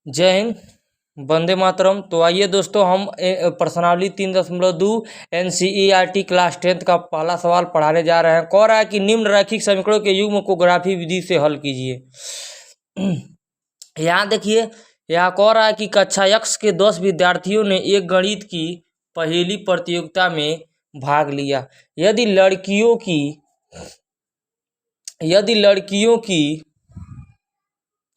जय हिंद, वंदे मातरम। तो आइए दोस्तों, हम प्रश्नावली 3.2 NCERT क्लास 10th का पहला सवाल पढ़ाने जा रहे हैं। कह रहा है कि निम्न रैखिक समीकरणों के युग्म को ग्राफी विधि से हल कीजिए। यहाँ देखिए, यहाँ कह रहा है कि कक्षा X के 10 विद्यार्थियों ने एक गणित की पहेली प्रतियोगिता में भाग लिया। यदि लड़कियों की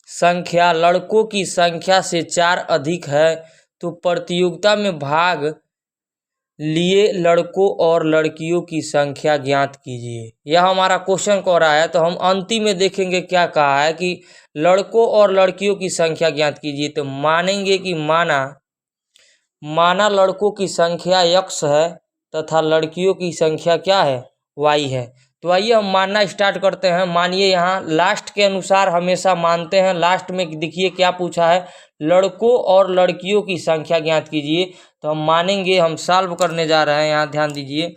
संख्या लड़कों की संख्या से 4 अधिक है तो प्रतियोगिता में भाग लिए लड़कों और लड़कियों की संख्या ज्ञात कीजिए। यह हमारा क्वेश्चन कह रहा है। तो हम अंतिम में देखेंगे क्या कहा है कि लड़कों और लड़कियों की संख्या ज्ञात कीजिए। तो मानेंगे कि माना लड़कों की संख्या x है तथा लड़कियों की संख्या क्या है, y है। तो आइए हम मानना स्टार्ट करते हैं। मानिए, यहाँ लास्ट के अनुसार हमेशा मानते हैं। लास्ट में देखिए क्या पूछा है, लड़कों और लड़कियों की संख्या ज्ञात कीजिए। तो हम मानेंगे, हम सॉल्व करने जा रहे हैं। यहाँ ध्यान दीजिए,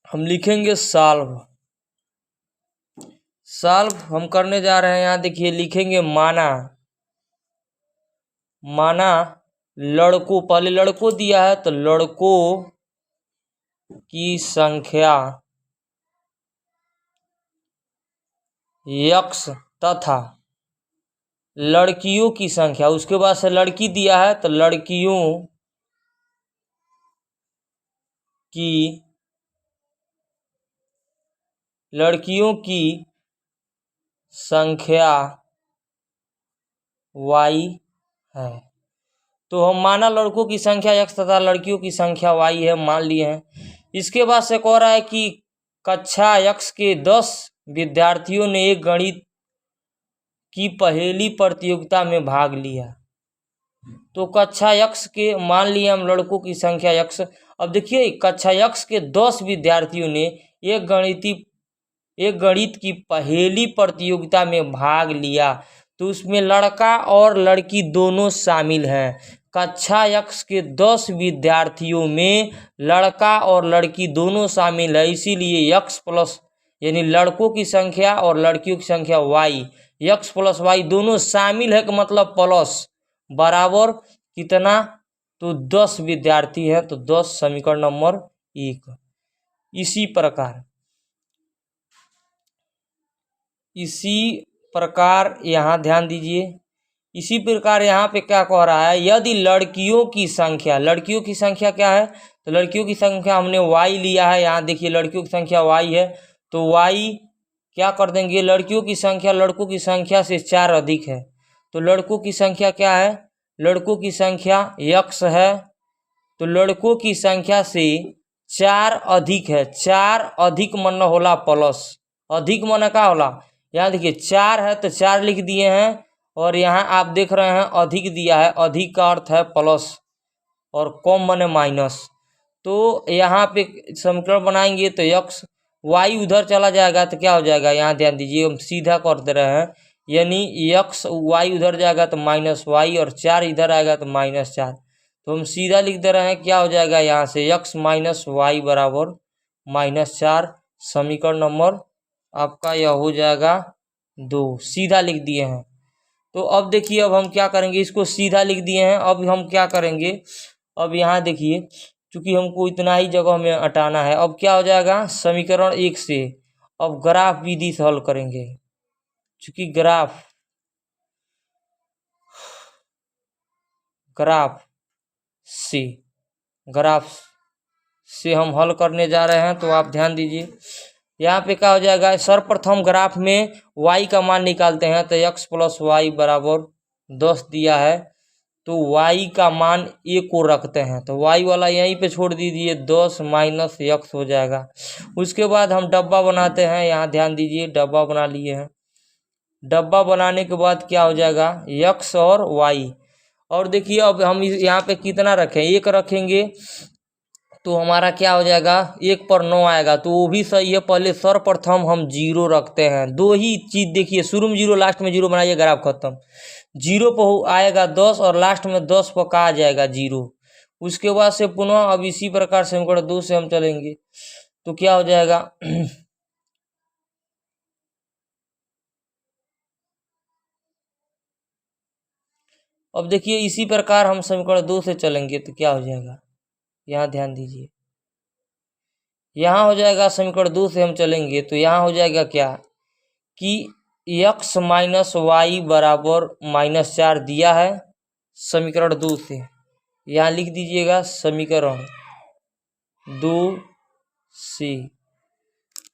हम लिखेंगे सॉल्व हम करने जा रहे हैं। यहाँ देखिए लिखेंगे माना लड़कों, पहले लड़कों दिया है तो लड़कों की संख्या x तथा लड़कियों की संख्या, उसके बाद से लड़की दिया है तो लड़कियों की संख्या y है। तो हम माना लड़कों की संख्या x तथा लड़कियों की संख्या y है, मान लिए हैं। इसके बाद से कह रहा है कि कक्षा X के 10 विद्यार्थियों ने एक गणित की पहेली प्रतियोगिता में भाग लिया। तो कक्षा X के मान लिए हम लड़कों की संख्या x। अब देखिए, कक्षा X के 10 विद्यार्थियों ने एक गणित की पहेली प्रतियोगिता में भाग लिया। तो उसमें लड़का और लड़की दोनों शामिल हैं। कक्षा X के 10 विद्यार्थियों में लड़का और लड़की दोनों शामिल है, इसीलिए x प्लस यानी लड़कों की संख्या और लड़कियों की संख्या y, x प्लस y दोनों शामिल है, का मतलब प्लस बराबर कितना, तो 10 विद्यार्थी है। तो 10 समीकरण नंबर 1। इसी प्रकार यहाँ ध्यान दीजिए, इसी प्रकार यहाँ पे क्या कह रहा है, यदि लड़कियों की संख्या क्या है, तो लड़कियों की संख्या हमने y लिया है। यहाँ देखिए लड़कियों की संख्या y है, तो y क्या कर देंगे, लड़कियों की संख्या लड़कों की संख्या से 4 अधिक है। तो लड़कों की संख्या क्या है, लड़कों की संख्या x है, तो लड़कों की संख्या से 4 अधिक है। 4 अधिक मन होला प्लस, अधिक मन का होला, यहाँ देखिए 4 है तो 4 लिख दिए हैं, और यहाँ आप देख रहे हैं अधिक दिया है, अधिक का अर्थ है प्लस और कम माने माइनस। तो यहाँ पे समीकरण बनाएंगे तो x y उधर चला जाएगा तो क्या हो जाएगा, यहाँ ध्यान दीजिए, हम सीधा कर दे रहे हैं, यानी x y उधर जाएगा तो माइनस y, और 4 इधर आएगा तो -4। तो हम सीधा लिख दे रहे हैं, क्या हो जाएगा, यहाँ से x माइनस वाई बराबर -4। समीकरण नंबर आपका यह हो जाएगा 2, सीधा लिख दिए हैं। तो अब देखिए, अब हम क्या करेंगे, इसको सीधा लिख दिए हैं। अब हम क्या करेंगे, अब यहाँ देखिए, चूंकि हमको इतना ही जगह में हटाना है, अब क्या हो जाएगा, समीकरण 1 से अब ग्राफ विधि से हल करेंगे। चूंकि ग्राफ से हम हल करने जा रहे हैं। तो आप ध्यान दीजिए, यहाँ पे क्या हो जाएगा, सर्वप्रथम ग्राफ में y का मान निकालते हैं। तो x प्लस वाई बराबर 10 दिया है, तो y का मान a को रखते हैं, तो y वाला यहीं पे छोड़ दीजिए, 10 माइनस x हो जाएगा। उसके बाद हम डब्बा बनाते हैं। यहाँ ध्यान दीजिए, डब्बा बना लिए हैं। डब्बा बनाने के बाद क्या हो जाएगा, x और y, और देखिए अब हम यहाँ पे कितना रखें, 1 रखेंगे, तो हमारा क्या हो जाएगा, 1 पर 9 आएगा, तो वो भी सही है। पहले सर्वप्रथम हम 0 रखते हैं। 2 ही चीज देखिए, शुरू में 0 लास्ट में 0 बनाइए, ग्राफ खत्म। 0 पर आएगा 10 और लास्ट में 10 पर का आ जाएगा 0। उसके बाद से पुनः अब इसी प्रकार समीकरण 2 से हम चलेंगे, तो क्या हो जाएगा अब देखिए इसी प्रकार हम समीकरण 2 से चलेंगे तो क्या हो जाएगा, यहाँ ध्यान दीजिए, यहाँ हो जाएगा समीकरण 2 से हम चलेंगे तो यहाँ हो जाएगा क्या कि x माइनस वाई बराबर -4 दिया है समीकरण 2 से। यहाँ लिख दीजिएगा समीकरण 2 से।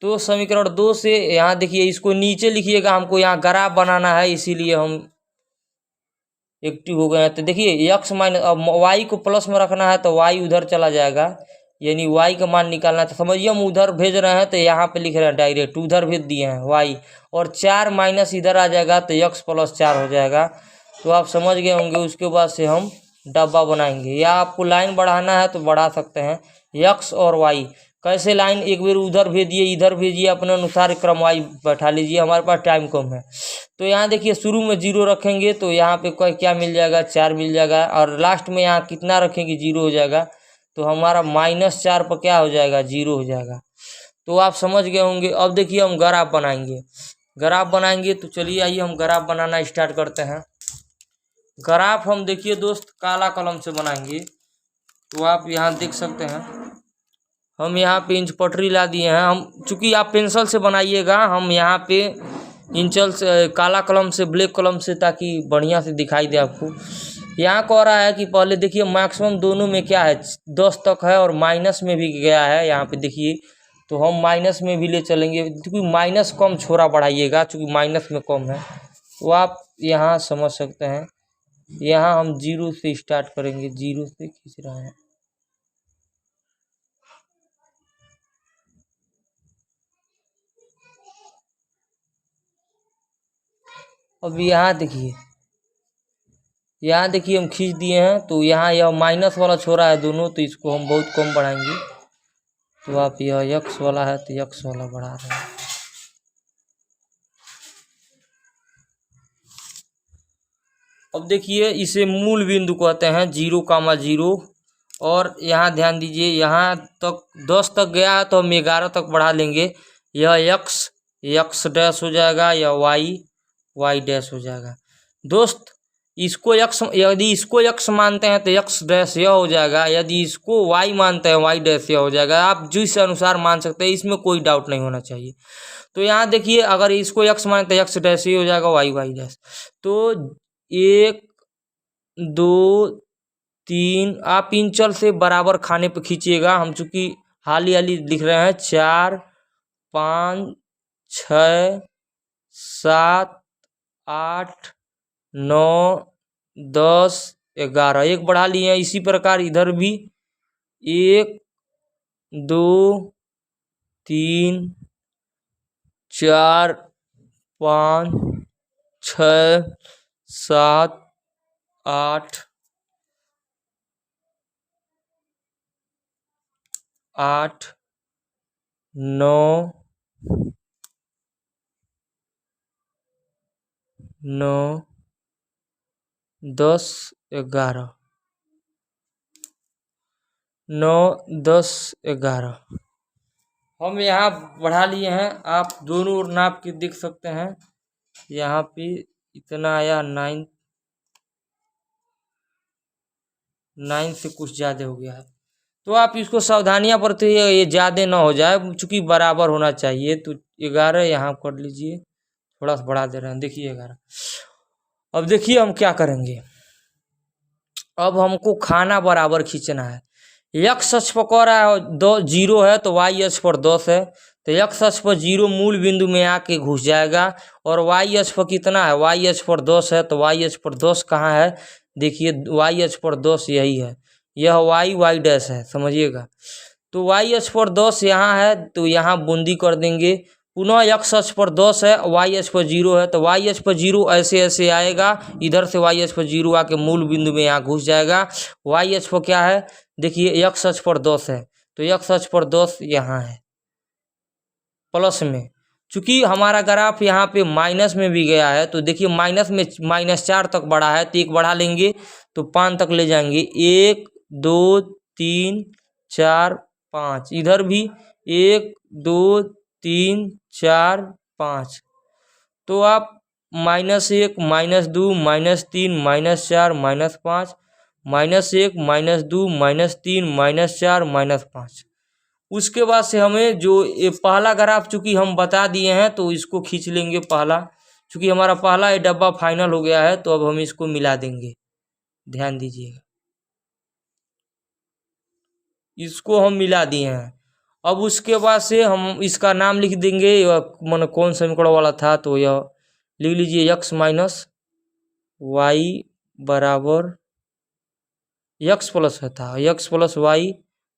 तो समीकरण 2 से यहाँ देखिए इसको नीचे लिखिएगा, हमको यहाँ ग्राफ बनाना है इसीलिए हम एक्टिव हो गए हैं। तो देखिए x माइनस, अब y को प्लस में रखना है तो y उधर चला जाएगा, यानी y का मान निकालना है। तो समझिए हम उधर भेज रहे हैं तो यहाँ पे लिख रहे हैं डायरेक्ट, उधर भेज दिए हैं y, और 4 माइनस इधर आ जाएगा तो x प्लस 4 हो जाएगा। तो आप समझ गए होंगे। उसके बाद से हम डब्बा बनाएंगे, या आपको लाइन बढ़ाना है तो बढ़ा सकते हैं। x और y कैसे लाइन, एक बार उधर भेजिए इधर भेजिए, अपने अनुसार क्रमवाई बैठा लीजिए, हमारे पास टाइम कम है। तो यहाँ देखिए शुरू में 0 रखेंगे तो यहाँ पे कोई क्या मिल जाएगा, 4 मिल जाएगा, और लास्ट में यहाँ कितना रखेंगे, 0 हो जाएगा। तो हमारा -4 पर क्या हो जाएगा, 0 हो जाएगा। तो आप समझ गए होंगे। अब देखिए हम ग्राफ बनाएंगे, ग्राफ बनाएंगे तो चलिए आइए हम ग्राफ बनाना स्टार्ट करते हैं। ग्राफ हम देखिए दोस्त काला कलम से बनाएंगे, तो आप यहाँ देख सकते हैं हम यहाँ पे इंच पटरी ला दिए हैं। हम चूँकि आप पेंसिल से बनाइएगा, हम यहाँ पे इंचल से, काला कलम से, ब्लैक कलम से, ताकि बढ़िया से दिखाई दे आपको। यहाँ कह रहा है कि पहले देखिए मैक्सिमम दोनों में क्या है, 10 तक है, और माइनस में भी गया है यहाँ पे देखिए। तो हम माइनस में भी ले चलेंगे, क्योंकि माइनस कम छोरा बढ़ाइएगा, चूँकि माइनस में कम है। तो आप यहाँ समझ सकते हैं, यहाँ हम 0 से स्टार्ट करेंगे, 0 से खींच रहे हैं। अब यहाँ देखिए, यहाँ देखिए हम खींच दिए हैं, तो यहाँ यह माइनस वाला छोरा है दोनों, तो इसको हम बहुत कम बढ़ाएंगे। तो आप यह x वाला है तो x वाला बढ़ा रहे हैं। अब देखिए इसे मूल बिंदु कहते हैं, 0,0। और यहाँ ध्यान दीजिए, यहाँ तक 10 तक गया है तो हम 11 तक बढ़ा लेंगे। यह x डैश हो जाएगा, या y डैश हो जाएगा। दोस्त इसको x, यदि इसको x मानते हैं तो x डैश यह हो जाएगा, यदि इसको y मानते हैं y डैश यह हो जाएगा। आप जिस अनुसार मान सकते हैं, इसमें कोई डाउट नहीं होना चाहिए। तो यहाँ देखिए अगर इसको x मानते हैं, x डैश ही हो जाएगा, y डैश। तो 1 2 3, आप इंचल से बराबर खाने पे खींचिएगा, हम चूँकि हाली लिख रहे हैं। 4 5 6 7 8 9 10 11, एक बढ़ा लिए हैं। इसी प्रकार इधर भी 1 2 3 4 5 6 7 8 9 10 11, 9 10 11 हम यहाँ बढ़ा लिए हैं। आप दोनों ओर नाप के देख सकते हैं, यहाँ पे इतना आया, 9 से कुछ ज़्यादा हो गया है। तो आप इसको सावधानियां बरतिए, ये ज़्यादा ना हो जाए, चूँकि बराबर होना चाहिए। तो 11 यहाँ कर लीजिए, थोड़ा सा बढ़ा दे रहे हैं, देखिए 11। अब देखिए हम क्या करेंगे, अब हमको खाना बराबर खींचना है। x अक्ष पर कह रहा है 0 है, तो y अक्ष पर 10 है। तो x अक्ष पर 0 मूल बिंदु में आके घुस जाएगा, और y अक्ष पर कितना है, y अक्ष पर 10 है। तो y अक्ष पर 10 कहाँ है, देखिए y अक्ष पर 10 यही है, यह y डैश है, समझिएगा। तो y अक्ष पर 10 यहाँ है, तो यहाँ बूंदी कर देंगे। पुनः x अक्ष पर 10 है, y अक्ष पर 0 है, तो y अक्ष पर 0 ऐसे ऐसे आएगा, इधर से y अक्ष पर 0 आके मूल बिंदु में यहाँ घुस जाएगा। y अक्ष पर क्या है, देखिए x अक्ष पर 10 है, तो x अक्ष पर 10 यहाँ है प्लस में। चूँकि हमारा ग्राफ यहाँ पे माइनस में भी गया है, तो देखिए माइनस में -4 तक बढ़ा है, तो एक बढ़ा लेंगे तो 5 तक ले जाएंगे। 1 2 3 4 5, इधर भी 1 2 3 4 5। तो आप -1 -2 -3 -4 -5 -1 -2 -3 -4 -5। उसके बाद से हमें जो ये पहला ग्राफ चूँकि हम बता दिए हैं तो इसको खींच लेंगे पहला, चूँकि हमारा पहला ये डब्बा फाइनल हो गया है तो अब हम इसको मिला देंगे, ध्यान दीजिएगा, इसको हम मिला दिए हैं। अब उसके बाद से हम इसका नाम लिख देंगे, मन कौन समीकरण वाला था तो यह लिख लीजिए x माइनस वाई बराबर x प्लस है था x प्लस वाई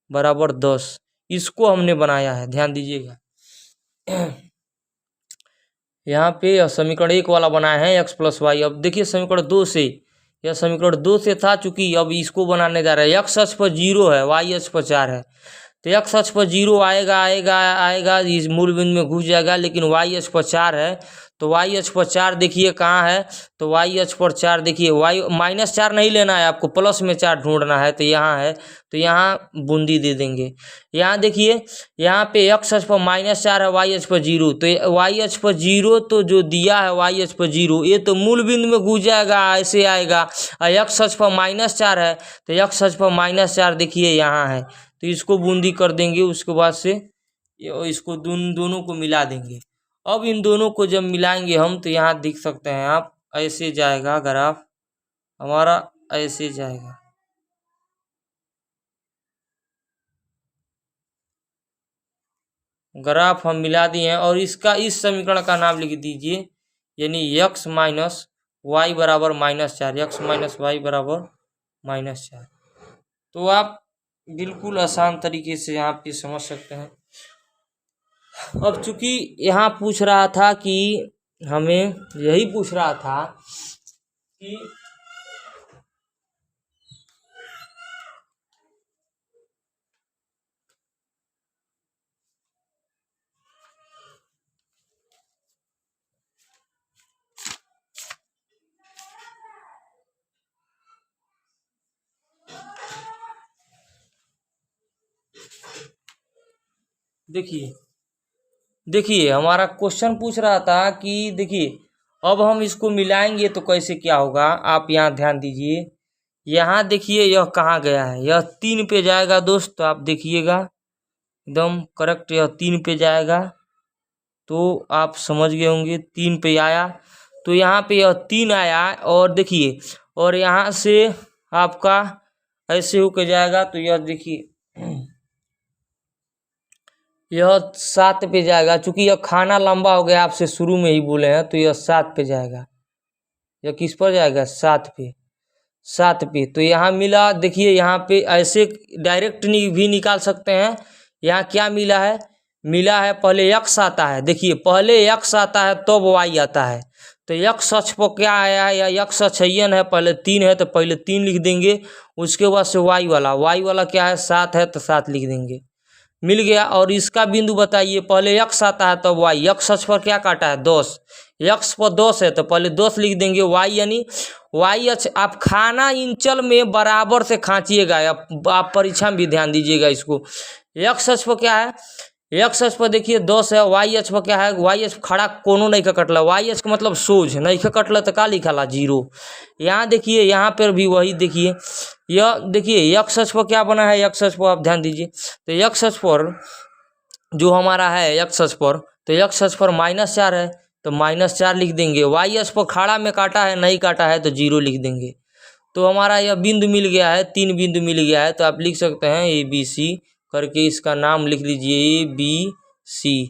बराबर 10, इसको हमने बनाया है, ध्यान दीजिएगा। यहाँ पे यह समीकरण 1 वाला बनाया है x प्लस वाई। अब देखिए समीकरण 2 से, यह समीकरण 2 से था, चूंकि अब इसको बनाने जा रहे हैं। x अक्ष पर 0 है, y अक्ष पर 4 है, तो x अक्ष पर 0 आएगा इस मूल बिंदु में घुस जाएगा, लेकिन y अक्ष पर 4 है तो y अक्ष पर 4 देखिए कहाँ है, तो y अक्ष पर 4 देखिए, y -4 नहीं लेना है आपको, प्लस में 4 ढूंढना है, तो यहाँ है, तो यहाँ बूंदी दे देंगे। यहाँ देखिए यहाँ पे x अक्ष पर -4 है, y अक्ष पर 0, तो y अक्ष पर 0 तो जो दिया है y अक्ष पर 0, ये तो मूल बिंदु में घुस जाएगा, ऐसे आएगा। और x अक्ष पर -4 है तो x अक्ष पर -4 देखिए यहाँ है, तो इसको बूंदी कर देंगे। उसके बाद से इसको दोनों को मिला देंगे। अब इन दोनों को जब मिलाएंगे हम तो यहाँ दिख सकते हैं आप, ऐसे जाएगा ग्राफ हमारा, ऐसे जाएगा। ग्राफ हम मिला दिए हैं और इसका इस समीकरण का नाम लिख दीजिए, यानी x माइनस वाई बराबर -4, x माइनस वाई बराबर -4। तो आप बिल्कुल आसान तरीके से यहाँ पे समझ सकते हैं। अब चूंकि यहाँ पूछ रहा था कि हमें यही पूछ रहा था कि देखिए हमारा क्वेश्चन पूछ रहा था कि देखिए अब हम इसको मिलाएंगे तो कैसे क्या होगा, आप यहाँ ध्यान दीजिए। यहाँ देखिए यह कहाँ गया है, यह 3 पे जाएगा दोस्त, तो आप देखिएगा एकदम करेक्ट, यह 3 पे जाएगा, तो आप समझ गए होंगे 3 पे आया, तो यहाँ पे यह 3 आया। और देखिए और यहाँ से आपका ऐसे होकर जाएगा, तो यह देखिए यह 7 पे जाएगा, चूंकि यह खाना लंबा हो गया, आपसे शुरू में ही बोले हैं, तो यह 7 पे जाएगा। यह किस पर जाएगा, 7 पे। तो यहाँ मिला, देखिए यहाँ पे ऐसे डायरेक्ट भी निकाल सकते हैं। यहाँ क्या मिला है, पहले x आता है, देखिए पहले x आता है तब y आता है, तो x अक्ष पर क्या आया है, या x अक्षयन है, पहले 3 है तो पहले 3 लिख देंगे। उसके बाद से y वाला क्या है, 7 है तो 7 लिख देंगे, मिल गया। और इसका बिंदु बताइए, पहले x आता है तब y, x अक्ष पर क्या काटा है, 10, x पर 10 है तो पहले 10 लिख देंगे। y यानी y अक्ष आप खाना इंचल में बराबर से खांचिएगा, आप परीक्षा में भी ध्यान दीजिएगा इसको। x अक्ष पर क्या है, x अक्ष पर देखिए 10 है, y अक्ष पर क्या है, y अक्ष खड़ा कोनो नहीं का कटला, y अक्ष का मतलब सोझ नहीं का कटला तो का लिखा 0। यहाँ देखिए यहाँ पर भी वही देखिए, यह देखिए x अक्ष पर क्या बना है, x अक्ष पर आप ध्यान दीजिए, तो x अक्ष पर जो हमारा है x अक्ष पर, तो x अक्ष पर -4 है तो -4 लिख देंगे। y अक्ष पर खाड़ा में काटा है, नहीं काटा है तो 0 लिख देंगे। तो हमारा यह बिंदु मिल गया है, 3 बिंदु मिल गया है, तो आप लिख सकते हैं ABC करके, इसका नाम लिख लीजिए ABC।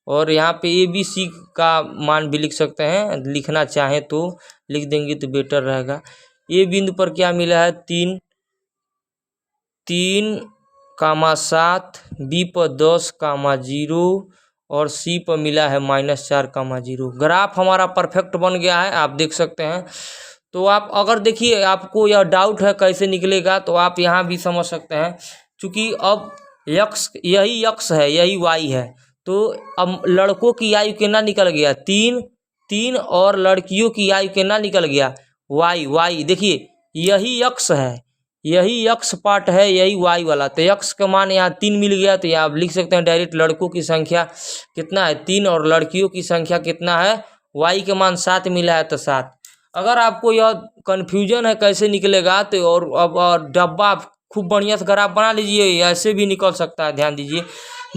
और यहाँ पे ABC का मान भी लिख सकते हैं, लिखना चाहें तो लिख देंगे तो बेटर रहेगा। ये बिंदु पर क्या मिला है, 3,7, B पर 10,0 और C पर मिला है -4,0। ग्राफ हमारा परफेक्ट बन गया है, आप देख सकते हैं। तो आप अगर देखिए आपको यह डाउट है कैसे निकलेगा, तो आप यहाँ भी समझ सकते हैं, क्योंकि अब x यही x है, यही y है, तो अब लड़कों की आयु कितना निकल गया, 3 और लड़कियों की आयु कितना निकल गया, y। देखिए यही x है, यही x पार्ट है, यही y वाला, तो x का मान यहाँ 3 मिल गया। तो यहाँ आप लिख सकते हैं डायरेक्ट, लड़कों की संख्या कितना है 3 और लड़कियों की संख्या कितना है वाई के मान 7 मिला है तो 7। अगर आपको यह कन्फ्यूजन है कैसे निकलेगा तो और डब्बा आप खूब बढ़िया से ग्राफ बना लीजिए, ऐसे भी निकल सकता है। ध्यान दीजिए,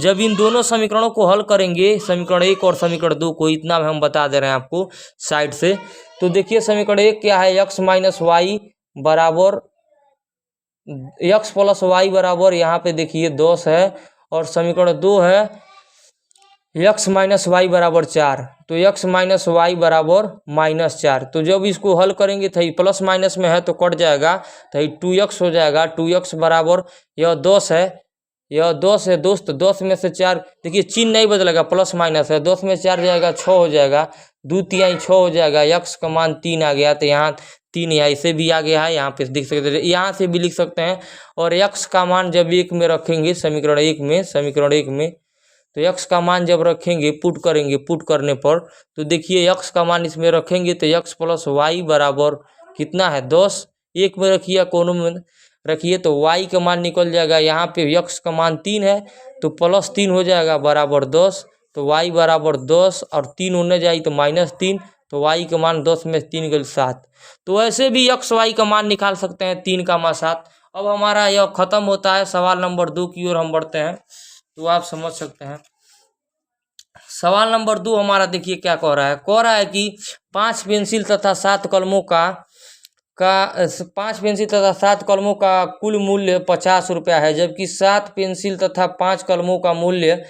जब इन दोनों समीकरणों को हल करेंगे, समीकरण 1 और समीकरण 2 को, इतना हम बता दे रहे हैं आपको साइड से। तो देखिए समीकरण 1 क्या है, x माइनस वाई बराबर x प्लस वाई बराबर यहाँ पे देखिए 10 है, और समीकरण 2 है x माइनस वाई बराबर 4। तो x माइनस वाई बराबर -4। तो जब इसको हल करेंगे तो प्लस माइनस में है तो कट जाएगा, तो 2x हो जाएगा। 2x बराबर यह 10 है, यह 10 है दोस्त। 10 में से 4 देखिए चिन्ह नहीं बदलेगा, प्लस माइनस है। 10 में 4 जाएगा 6 हो जाएगा, 2 तिहाई 6 हो जाएगा। x का मान 3 आ गया, तो यहाँ 3 यहाँ इसे भी आ गया है, यहाँ पे देख सकते हैं, यहाँ से भी लिख सकते हैं। और x का मान जब 1 में रखेंगे, समीकरण 1 में तो x का मान जब रखेंगे, पुट करेंगे, पुट करने पर तो देखिए x का मान इसमें रखेंगे तो x प्लस वाई बराबर कितना है 10। 1 में रखिए, कोनों में रखिए तो y का मान निकल जाएगा। यहाँ पे x का मान 3 है तो प्लस 3 हो जाएगा बराबर 10। तो y बराबर 10 और 3 होने जाए तो -3, तो y का मान 10 में 3 गल 7। तो ऐसे भी x y का मान निकाल सकते हैं, 3 का मान 7। अब हमारा यह खत्म होता है। सवाल नंबर 2 की ओर हम बढ़ते हैं, तो आप समझ सकते हैं। सवाल नंबर 2 हमारा देखिए क्या कह रहा है कि 5 पेंसिल तथा 7 कलमों का 5 पेंसिल तथा 7 कलमों का कुल मूल्य 50 रुपया है, जबकि 7 पेंसिल तथा 5 कलमों का मूल्य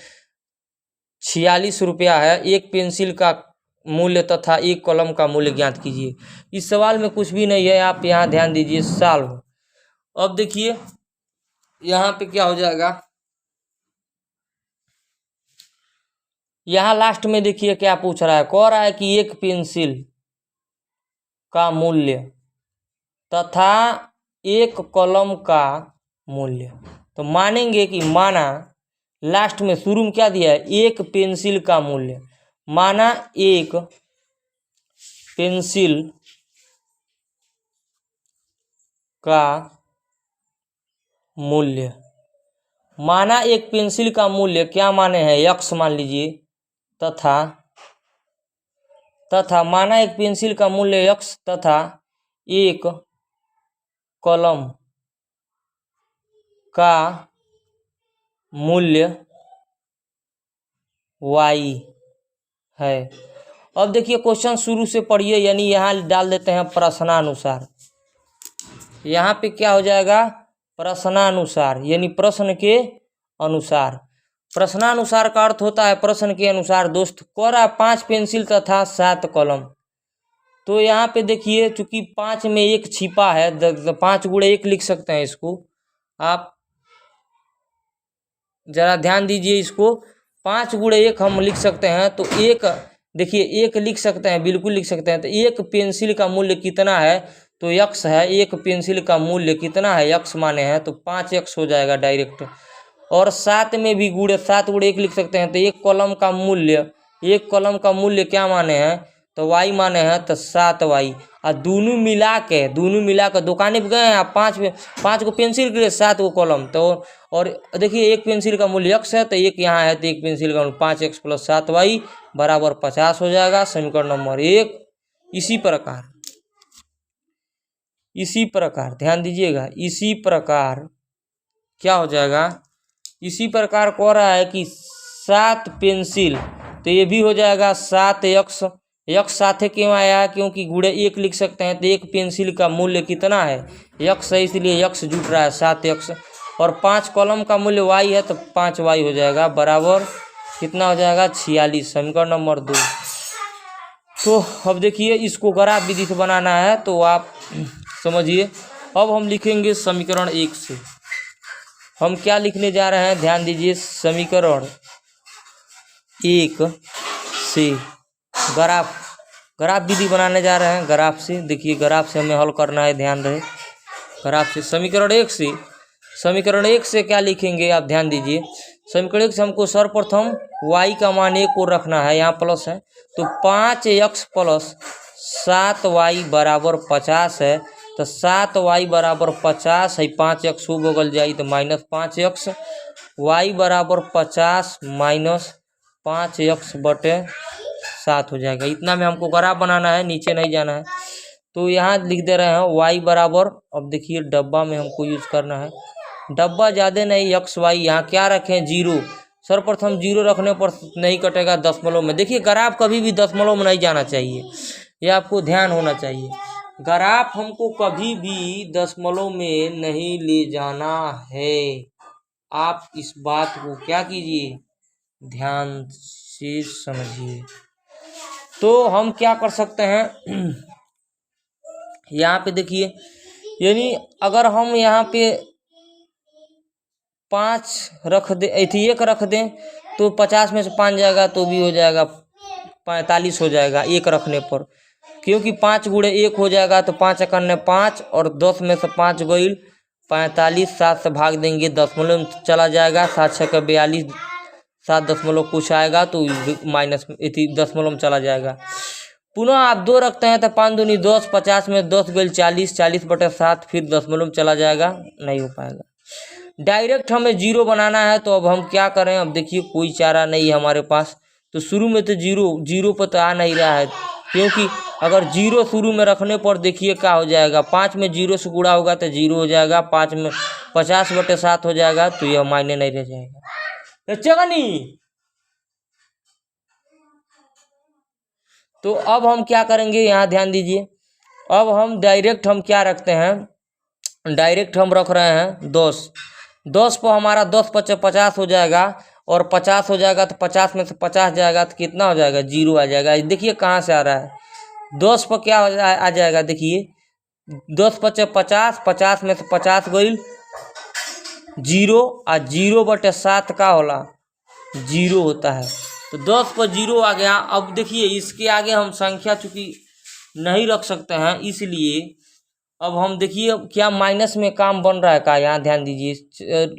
46 रुपया है। एक पेंसिल का मूल्य तथा एक कलम का मूल्य ज्ञात कीजिए। इस सवाल में कुछ भी नहीं है, आप यहाँ ध्यान दीजिए, सॉल्व। अब देखिए यहाँ पे क्या हो जाएगा, यहाँ लास्ट में देखिए क्या पूछ रहा है, कह रहा है कि एक पेंसिल का मूल्य तथा एक कलम का मूल्य। तो मानेंगे कि माना लास्ट में शुरू में क्या दिया है, एक पेंसिल का मूल्य। माना एक पेंसिल का मूल्य, माना एक पेंसिल का मूल्य क्या माने हैं, x मान लीजिए, तथा माना एक पेंसिल का मूल्य x तथा एक कलम का मूल्य y है। अब देखिए क्वेश्चन शुरू से पढ़िए, यानी यहाँ डाल देते हैं प्रश्नानुसार। यहाँ पे क्या हो जाएगा, प्रश्नानुसार, यानी प्रश्न के अनुसार। प्रश्नानुसार का अर्थ होता है प्रश्न के अनुसार। दोस्त कह रहा 5 पेंसिल तथा 7 कलम। तो यहाँ पे देखिए चूंकि 5 में 1 छिपा है, 5 गुणे 1 लिख सकते हैं इसको। आप जरा ध्यान दीजिए, इसको 5 गुणे 1 हम लिख सकते हैं। तो एक देखिए 1 लिख सकते हैं, बिल्कुल लिख सकते हैं। तो एक पेंसिल का मूल्य कितना है, तो x है। एक पेंसिल का मूल्य कितना है, x माने हैं, तो 5x हो जाएगा डायरेक्ट। और 7 में भी गुणे 7 गुणे 1 लिख सकते हैं। तो एक कलम का मूल्य क्या माने हैं, तो y माने हैं, तो 7y। और दोनों मिला के दुकाने पे गए हैं आप, 5 को पेंसिल के लिए 7 को कलम। तो और देखिए एक पेंसिल का मूल्य x है, तो एक यहाँ है, तो एक पेंसिल का मूल्य 5x + 7y बराबर 50 हो जाएगा। समीकरण नंबर 1। इसी प्रकार ध्यान दीजिएगा, इसी प्रकार क्या हो जाएगा, इसी प्रकार कह रहा है कि 7 पेंसिल, तो ये भी हो जाएगा 7x। x साथे क्यों आया, क्योंकि गुणे 1 लिख सकते हैं। तो एक पेंसिल का मूल्य कितना है, x है, इसलिए x जुट रहा है 7x। और 5 कलम का मूल्य y है, तो 5y हो जाएगा बराबर कितना हो जाएगा, 46। समीकरण नंबर 2। तो अब देखिए इसको ग्राफ विधि से बनाना है, तो आप समझिए। अब हम लिखेंगे समीकरण 1 से। हम क्या लिखने जा रहे हैं, ध्यान दीजिए, समीकरण 1 से ग्राफ विधि बनाने जा रहे हैं। ग्राफ से देखिए, ग्राफ से हमें हल करना है, ध्यान रहे। ग्राफ से समीकरण 1 से क्या लिखेंगे, आप ध्यान दीजिए। समीकरण 1 से हमको सर्वप्रथम y का मान 1 को रखना है, यहाँ प्लस है, तो 5x + 7y बराबर 50 है। तो 7y बराबर 50 है, 5x हो बगल जाए तो -5x, y बराबर 50 - 5x बटे 7 हो जाएगा। इतना में हमको ग्राफ बनाना है, नीचे नहीं जाना है। तो यहाँ लिख दे रहे हैं y बराबर, अब देखिए डब्बा में हमको यूज करना है, डब्बा ज़्यादा नहीं एक्स वाई, यहाँ क्या रखें 0। सर्वप्रथम 0 रखने पर नहीं कटेगा दशमलव में। देखिए ग्राफ कभी भी दशमलव में नहीं जाना चाहिए, ये आपको ध्यान होना चाहिए। ग्राफ हमको कभी भी दशमलव में नहीं ले जाना है। आप इस बात को क्या कीजिए, ध्यान से समझिए। तो हम क्या कर सकते हैं यहाँ पे देखिए, यानी अगर हम यहाँ पे 5 रख दे, 1 रख दें तो 50 में से 5 जाएगा तो भी हो जाएगा 45 हो जाएगा 1 रखने पर, क्योंकि 5 गुणे 1 हो जाएगा तो 5 एकन्ने 5 और 10 में से 5 गई 45, 7 से भाग देंगे दशमलव में चला जाएगा, 7 6 का 42, 7 दशमलव कुछ आएगा तो माइनस दशमलव में चला जाएगा। पुनः आप 2 रखते हैं तो 5 दूनी 10, 50 में 10 गई 40, 40/7 फिर दशमलव में चला जाएगा, नहीं हो पाएगा। डायरेक्ट हमें 0 बनाना है, तो अब हम क्या करें, अब देखिए कोई चारा नहीं है हमारे पास। तो शुरू में तो 0 पर तो आ नहीं रहा है, क्योंकि अगर 0 शुरू में रखने पर देखिए क्या हो जाएगा, 5 में 0 से गुणा होगा तो 0 हो जाएगा, 5 में 50/7 हो जाएगा, तो यह मायने नहीं रह जाएगा। चलेगा नहीं। तो अब हम क्या करेंगे, यहाँ ध्यान दीजिए। अब हम डायरेक्ट हम क्या रखते हैं, डायरेक्ट हम रख रहे हैं 10 पर हमारा 10 × 50 हो जाएगा, और 50 हो जाएगा तो 50 में से 50 जाएगा तो कितना हो जाएगा, 0 आ जाएगा। देखिए कहाँ से आ रहा है, 10 पर क्या आ जाएगा, देखिए 10 × 50, 50 में से 50 गई 0, और 0/7 का होला 0 होता है, तो 10 पर 0 आ गया। अब देखिए इसके आगे हम संख्या चूंकि नहीं रख सकते हैं, इसलिए अब हम देखिए क्या माइनस में काम बन रहा है का, यहाँ ध्यान दीजिए।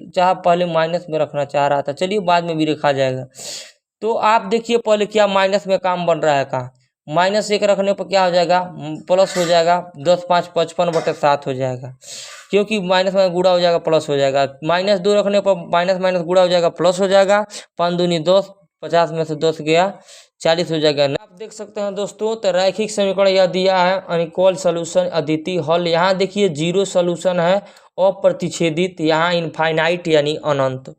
चाहे पहले माइनस में रखना चाह रहा था, चलिए बाद में भी रखा जाएगा। तो आप देखिए पहले क्या माइनस में काम बन रहा है का, -1 रखने पर क्या हो जाएगा, प्लस हो जाएगा, 10 5 55/7 हो जाएगा, क्योंकि माइनस में गुणा हो जाएगा प्लस हो जाएगा। -2 रखने पर माइनस माइनस गुणा हो जाएगा प्लस हो जाएगा, 5 दूनी 10, 50 में से 10 गया 40 हो जाएगा। आप देख सकते हैं दोस्तों, तो रैखिक समीकरण यह दिया है, अनइक्वल सॉल्यूशन, अद्वितीय हल। यहाँ देखिए 0 सॉल्यूशन है, अप्रतिच्छेदित, यहाँ इनफाइनाइट यानी अनंत।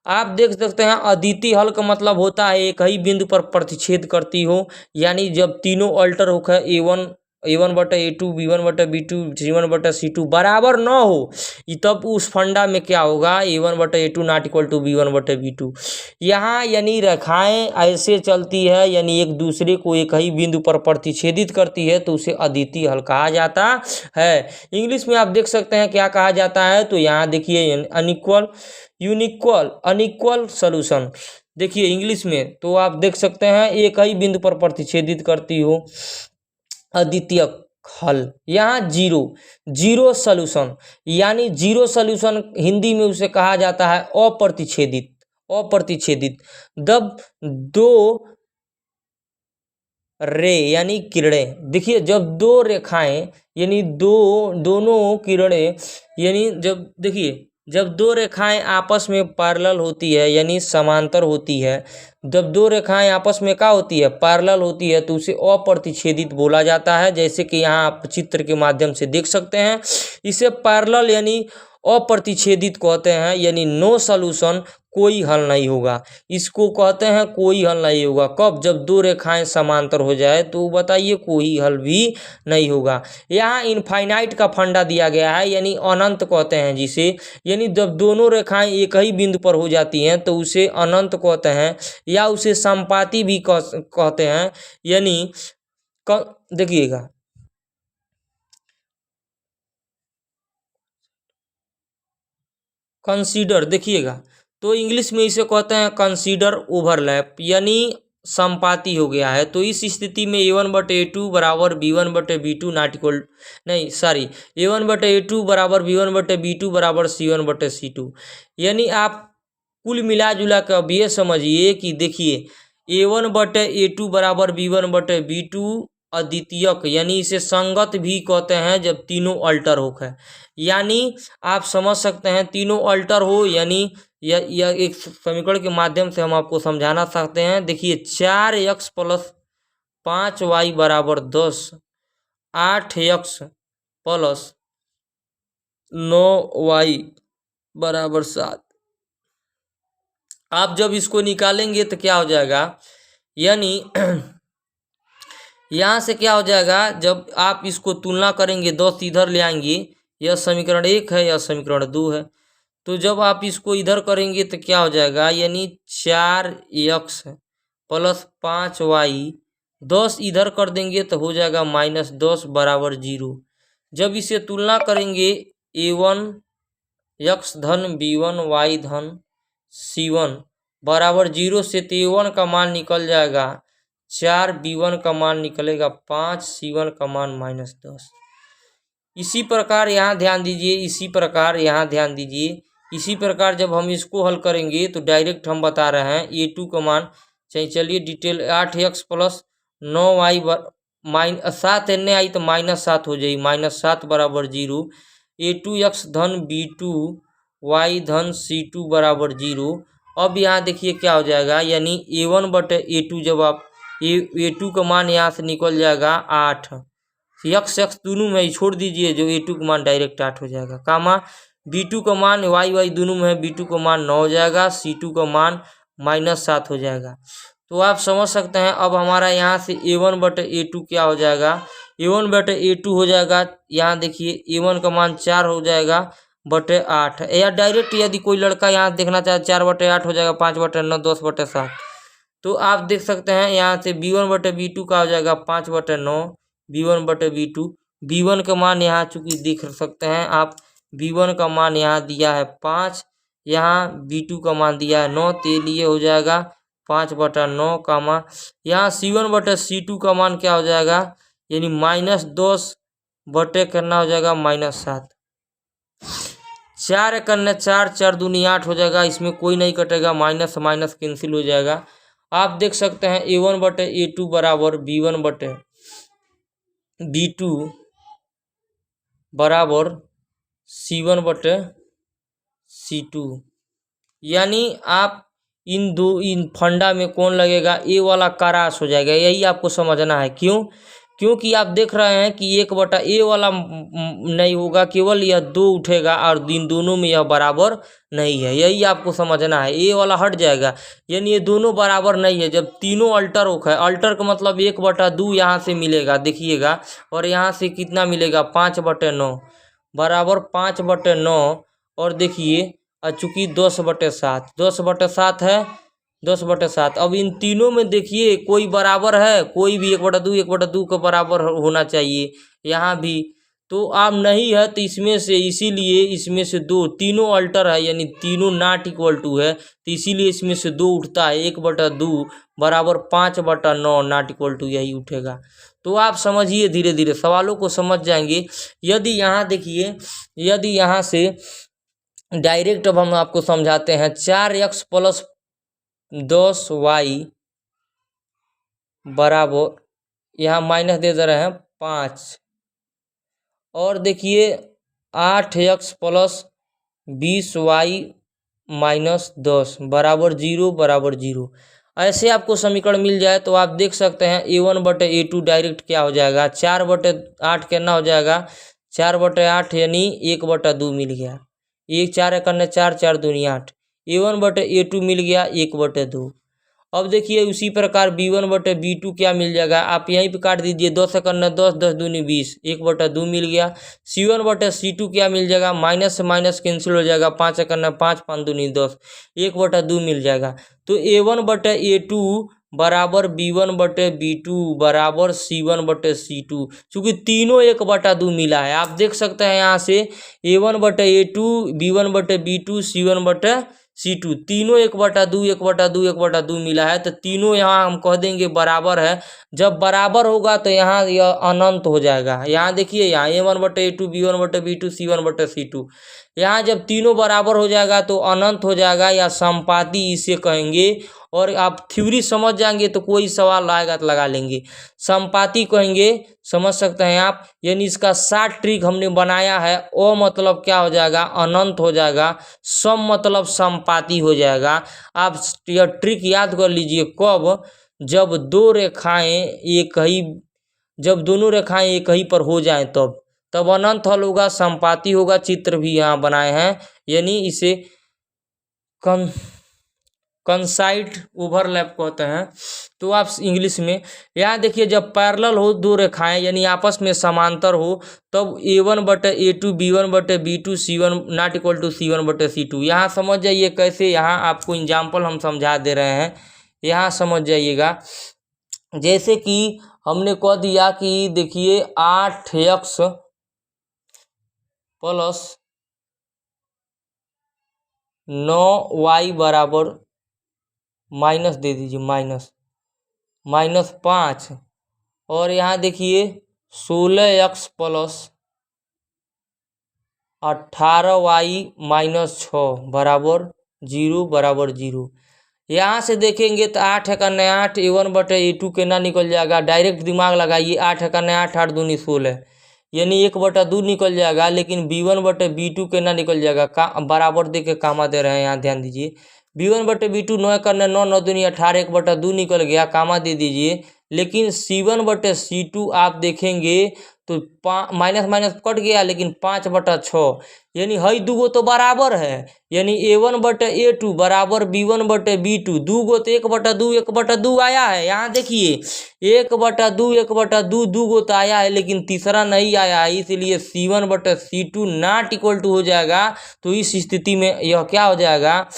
आप देख सकते हैं अद्वितीय हल का मतलब होता है एक ही बिंदु पर प्रतिच्छेद करती हो, यानी जब तीनों अल्टर होकर a1/a2, b1/b2, c1/c2 बराबर न हो, तब उस फंडा में क्या होगा, a1/a2 not equal to b1/b2। यहाँ यानी रेखाएं ऐसे चलती है, यानी एक दूसरे को एक ही बिंदु पर प्रतिच्छेदित करती है, तो उसे अद्वितीय हल कहा जाता है। इंग्लिश में आप देख सकते हैं क्या कहा जाता है, तो यहाँ देखिए अनइक्वल सॉल्यूशन, देखिए इंग्लिश में तो आप देख सकते हैं एक ही बिंदु पर प्रतिच्छेदित करती हो, अद्वितीय हल। यहाँ 0 सॉल्यूशन, यानी 0 सॉल्यूशन हिंदी में उसे कहा जाता है अप्रतिच्छेदित। जब 2 रे यानी किरणें, देखिए जब 2 रेखाएं यानी दोनों किरणें, यानी जब देखिए जब 2 रेखाएं आपस में पैरेलल होती है यानी समांतर होती है, जब 2 रेखाएं आपस में क्या होती है, पैरेलल होती है, तो उसे अप्रतिच्छेदित बोला जाता है। जैसे कि यहाँ आप चित्र के माध्यम से देख सकते हैं, इसे पैरेलल यानी अप्रतिच्छेदित कहते हैं, यानी नो सॉल्यूशन, कोई हल नहीं होगा, इसको कहते हैं कोई हल नहीं होगा। कब, जब 2 रेखाएं समांतर हो जाए, तो बताइए कोई हल भी नहीं होगा। यहाँ इनफाइनाइट का फंडा दिया गया है, यानी अनंत कहते हैं जिसे, यानी जब दोनों रेखाएं एक ही बिंदु पर हो जाती हैं तो उसे अनंत कहते हैं, या उसे समपाती भी कहते हैं। यानी देखिएगा कंसीडर, देखिएगा तो इंग्लिश में इसे कहते हैं कंसीडर ओवरलैप, यानी समपाती हो गया है। तो इस स्थिति में a1/a2 बराबर b1/b2 नॉट इक्वल नहीं सॉरी a1/a2 बराबर b1/b2 बराबर c1/c2, यानी आप कुल मिला जुला कर अब ये समझिए कि देखिए a1/a2 बराबर b1/b2 अद्वितीयक, यानी इसे संगत भी कहते हैं जब तीनों अल्टर होकर, यानी आप समझ सकते हैं तीनों अल्टर हो, यानी यह एक समीकरण के माध्यम से हम आपको समझाना चाहते हैं। देखिए 4x + 5y बराबर 10, 8x प्लस 9y बराबर 7। आप जब इसको निकालेंगे तो क्या हो जाएगा, यानी यहाँ से क्या हो जाएगा, जब आप इसको तुलना करेंगे 10 इधर ले आएंगे, यह समीकरण 1 है, यह समीकरण 2 है। तो जब आप इसको इधर करेंगे तो क्या हो जाएगा, यानी 4x प्लस 5y, 10 इधर कर देंगे तो हो जाएगा -10 बराबर 0। जब इसे तुलना करेंगे a1 x धन b1 y धन c1 बराबर 0 से, तो a1 का मान निकल जाएगा 4, b1 का मान निकलेगा 5, c1 का मान -10। इसी प्रकार यहाँ ध्यान दीजिए, इसी प्रकार यहाँ ध्यान दीजिए, इसी प्रकार जब हम इसको हल करेंगे तो डायरेक्ट हम बता रहे हैं a2 का मान, चलिए detail, 8x plus 9y 7 N आई तो -7 हो जाएगी, -7 बराबर 0, a2x धन b2 y धन c2 बराबर 0। अब यहाँ देखिए क्या हो जाएगा, यानी a1 बटे a2, जब आप a2 का मान यहाँ से निकल जाएगा 8, x दोनों में ही छोड़ दीजिए, जो a2 का मान डायरेक्ट 8 हो जाएगा, कामा b2 का मान y दोनों में है, b2 का मान 9 हो जाएगा, c2 का मान -7 हो जाएगा। तो आप समझ सकते हैं अब हमारा यहाँ से a1 बटे a2 क्या हो जाएगा, a1 बटे a2 हो जाएगा, यहाँ देखिए a1 का मान 4 हो जाएगा बटे 8, या डायरेक्ट यदि कोई लड़का यहाँ देखना चाहे 4 बटे 8 हो जाएगा, 5 बटे 9, 10 बटे 7। तो आप देख सकते हैं यहाँ से b1 बटे b2 का हो जाएगा 5 बटे 9, b1 बटे b2, b1 का मान यहाँ चूँकि देख सकते हैं आप, b1 का मान यहाँ दिया है 5, यहाँ b2 का मान दिया है 9, तो लिए हो जाएगा 5 बटा 9 का मान, यहाँ c1 बटे c2 का मान क्या हो जाएगा, यानी -10 बटे करना हो जाएगा -7, 4 करने 4, 4 दूनी 8 हो जाएगा, इसमें कोई नहीं कटेगा, माइनस माइनस कैंसिल हो जाएगा। आप देख सकते हैं a1 बटे a2 बराबर b1 बटे b2 बराबर c1 बटे c2, यानी आप इन फंडा में कौन लगेगा, ए वाला क्रास हो जाएगा, यही आपको समझना है। क्योंकि आप देख रहे हैं कि 1 बटा ए वाला नहीं होगा, केवल यह 2 उठेगा और इन दोनों में यह बराबर नहीं है, यही आपको समझना है, ए वाला हट जाएगा, यानी ये दोनों बराबर नहीं है। जब तीनों अल्टर होगा, अल्टर का मतलब 1 बटा 2 यहाँ से मिलेगा, देखिएगा, और यहाँ से कितना मिलेगा 5 बटे 9 बराबर 5 बटे 9, और देखिए चूँकि 10 बटे 7, 10 बटे 7 है, 10 बटे 7। अब इन तीनों में देखिए कोई बराबर है, कोई भी 1 बटा 2, 1 बटा 2 का बराबर होना चाहिए, यहाँ भी तो आप नहीं है, तो इसमें से, इसीलिए इसमें से 2, तीनों अल्टर है, यानी तीनों नॉट इक्वल टू है, तो इसीलिए इसमें से 2 उठता है, 1 बटा 2 बराबर 5 बटा 9 नॉट इक्वल टू, यही उठेगा। तो आप समझिए, धीरे धीरे सवालों को समझ जाएंगे। यदि यहाँ देखिए, यदि यहाँ से डायरेक्ट अब हम आपको समझाते हैं, 4x प्लस 10y बराबर, यहाँ माइनस दे रहे हैं 5, और देखिए 8x प्लस 20y माइनस 10 बराबर 0 बराबर 0। ऐसे आपको समीकरण मिल जाए तो आप देख सकते हैं a1 बटे a2 डायरेक्ट क्या हो जाएगा, 4 बटे 8 कितना हो जाएगा, 4 बटे 8 यानी 1 बटा 2 मिल गया, 1 4 करने 4, 4 दूनी 8, a1 बटे a2 मिल गया 1 बटे 2। अब देखिए उसी प्रकार b1 बटे b2 क्या मिल जाएगा, आप यहीं पे काट दीजिए, 10 करने 10, 10 दूनी 20, 1 बटा 2 मिल गया। c1 बटे c2 क्या मिल जाएगा, माइनस से माइनस कैंसिल हो जाएगा, 5 करने 5, 5 दूनी 10, 1 बटा 2 मिल जाएगा। तो a1 बटे a2 बराबर b1 बटे b2 बराबर c1 बटे c2, चूँकि तीनों 1 बटा 2 मिला है। आप देख सकते हैं यहाँ से a1 बटे a2, b1 बटे b2, c1 बटे c2, तीनों 1 बटा 2, 1 बटा 2, 1 बटा 2 मिला है, तो तीनों यहाँ हम कह देंगे बराबर है। जब बराबर होगा तो यहाँ यह अनंत हो जाएगा। यहाँ देखिए, यहाँ a1 बटे a2, b1 बटे b2, c1 बटे c2, यहाँ जब तीनों बराबर हो जाएगा तो अनंत हो जाएगा, या समपाती इसे कहेंगे। और आप थ्योरी समझ जाएंगे तो कोई सवाल आएगा तो लगा लेंगे, समपाती कहेंगे, समझ सकते हैं आप। यानी इसका शॉर्ट ट्रिक हमने बनाया है, ओ मतलब क्या हो जाएगा, अनंत हो जाएगा, सम मतलब समपाती हो जाएगा। आप यह ट्रिक याद कर लीजिए, कब, जब दो रेखाएं एक ही जब दोनों रेखाएं एक ही पर हो जाएं तब अनंत हल होगा, संपाती होगा। चित्र भी यहाँ बनाए हैं, यानी इसे कंसाइड ओवरलैप कहते हैं। तो आप इंग्लिश में यहाँ देखिए, जब पैरेलल हो दो रेखाएं यानी आपस में समांतर हो, तब A1/A2 B1/B2 C1 not equal to C1/C2। यहाँ समझ जाइए कैसे, यहाँ आपको एग्जाम्पल हम समझा दे रहे हैं, यहाँ समझ जाइएगा। जैसे कि हमने कह दिया कि देखिए 8x प्लस 9y बराबर माइनस दे दीजिए -5, और यहाँ देखिए 16x प्लस 18y माइनस 6 बराबर 0। यहाँ से देखेंगे तो 8 × 8 A1/A2 के ना निकल जाएगा। डायरेक्ट दिमाग लगाइए, 8 × 8 8 दूनी 16, यानी 1/2 निकल जाएगा। लेकिन B1/B2 के ना निकल जाएगा, बराबर दे के कामा दे रहे हैं, यहाँ ध्यान दीजिए। B1/B2 9 × 9 9 दूनी 18, 1/2 निकल गया, कामा दे दीजिए। लेकिन C1/C2 आप देखेंगे तो माइनस माइनस कट गया, लेकिन 5/6, यानी हई दूगो तो बराबर है, यानी A1/A2 बराबर B1/B2। दूगो तो 1/2 आया है। यहाँ देखिए 1/2 दूगो तो आया है, लेकिन तीसरा नहीं आया है, इसलिए C1/C2 नॉट इक्वल टू हो जाएगा। तो इस स्थिति में यह क्या हो जाएगा,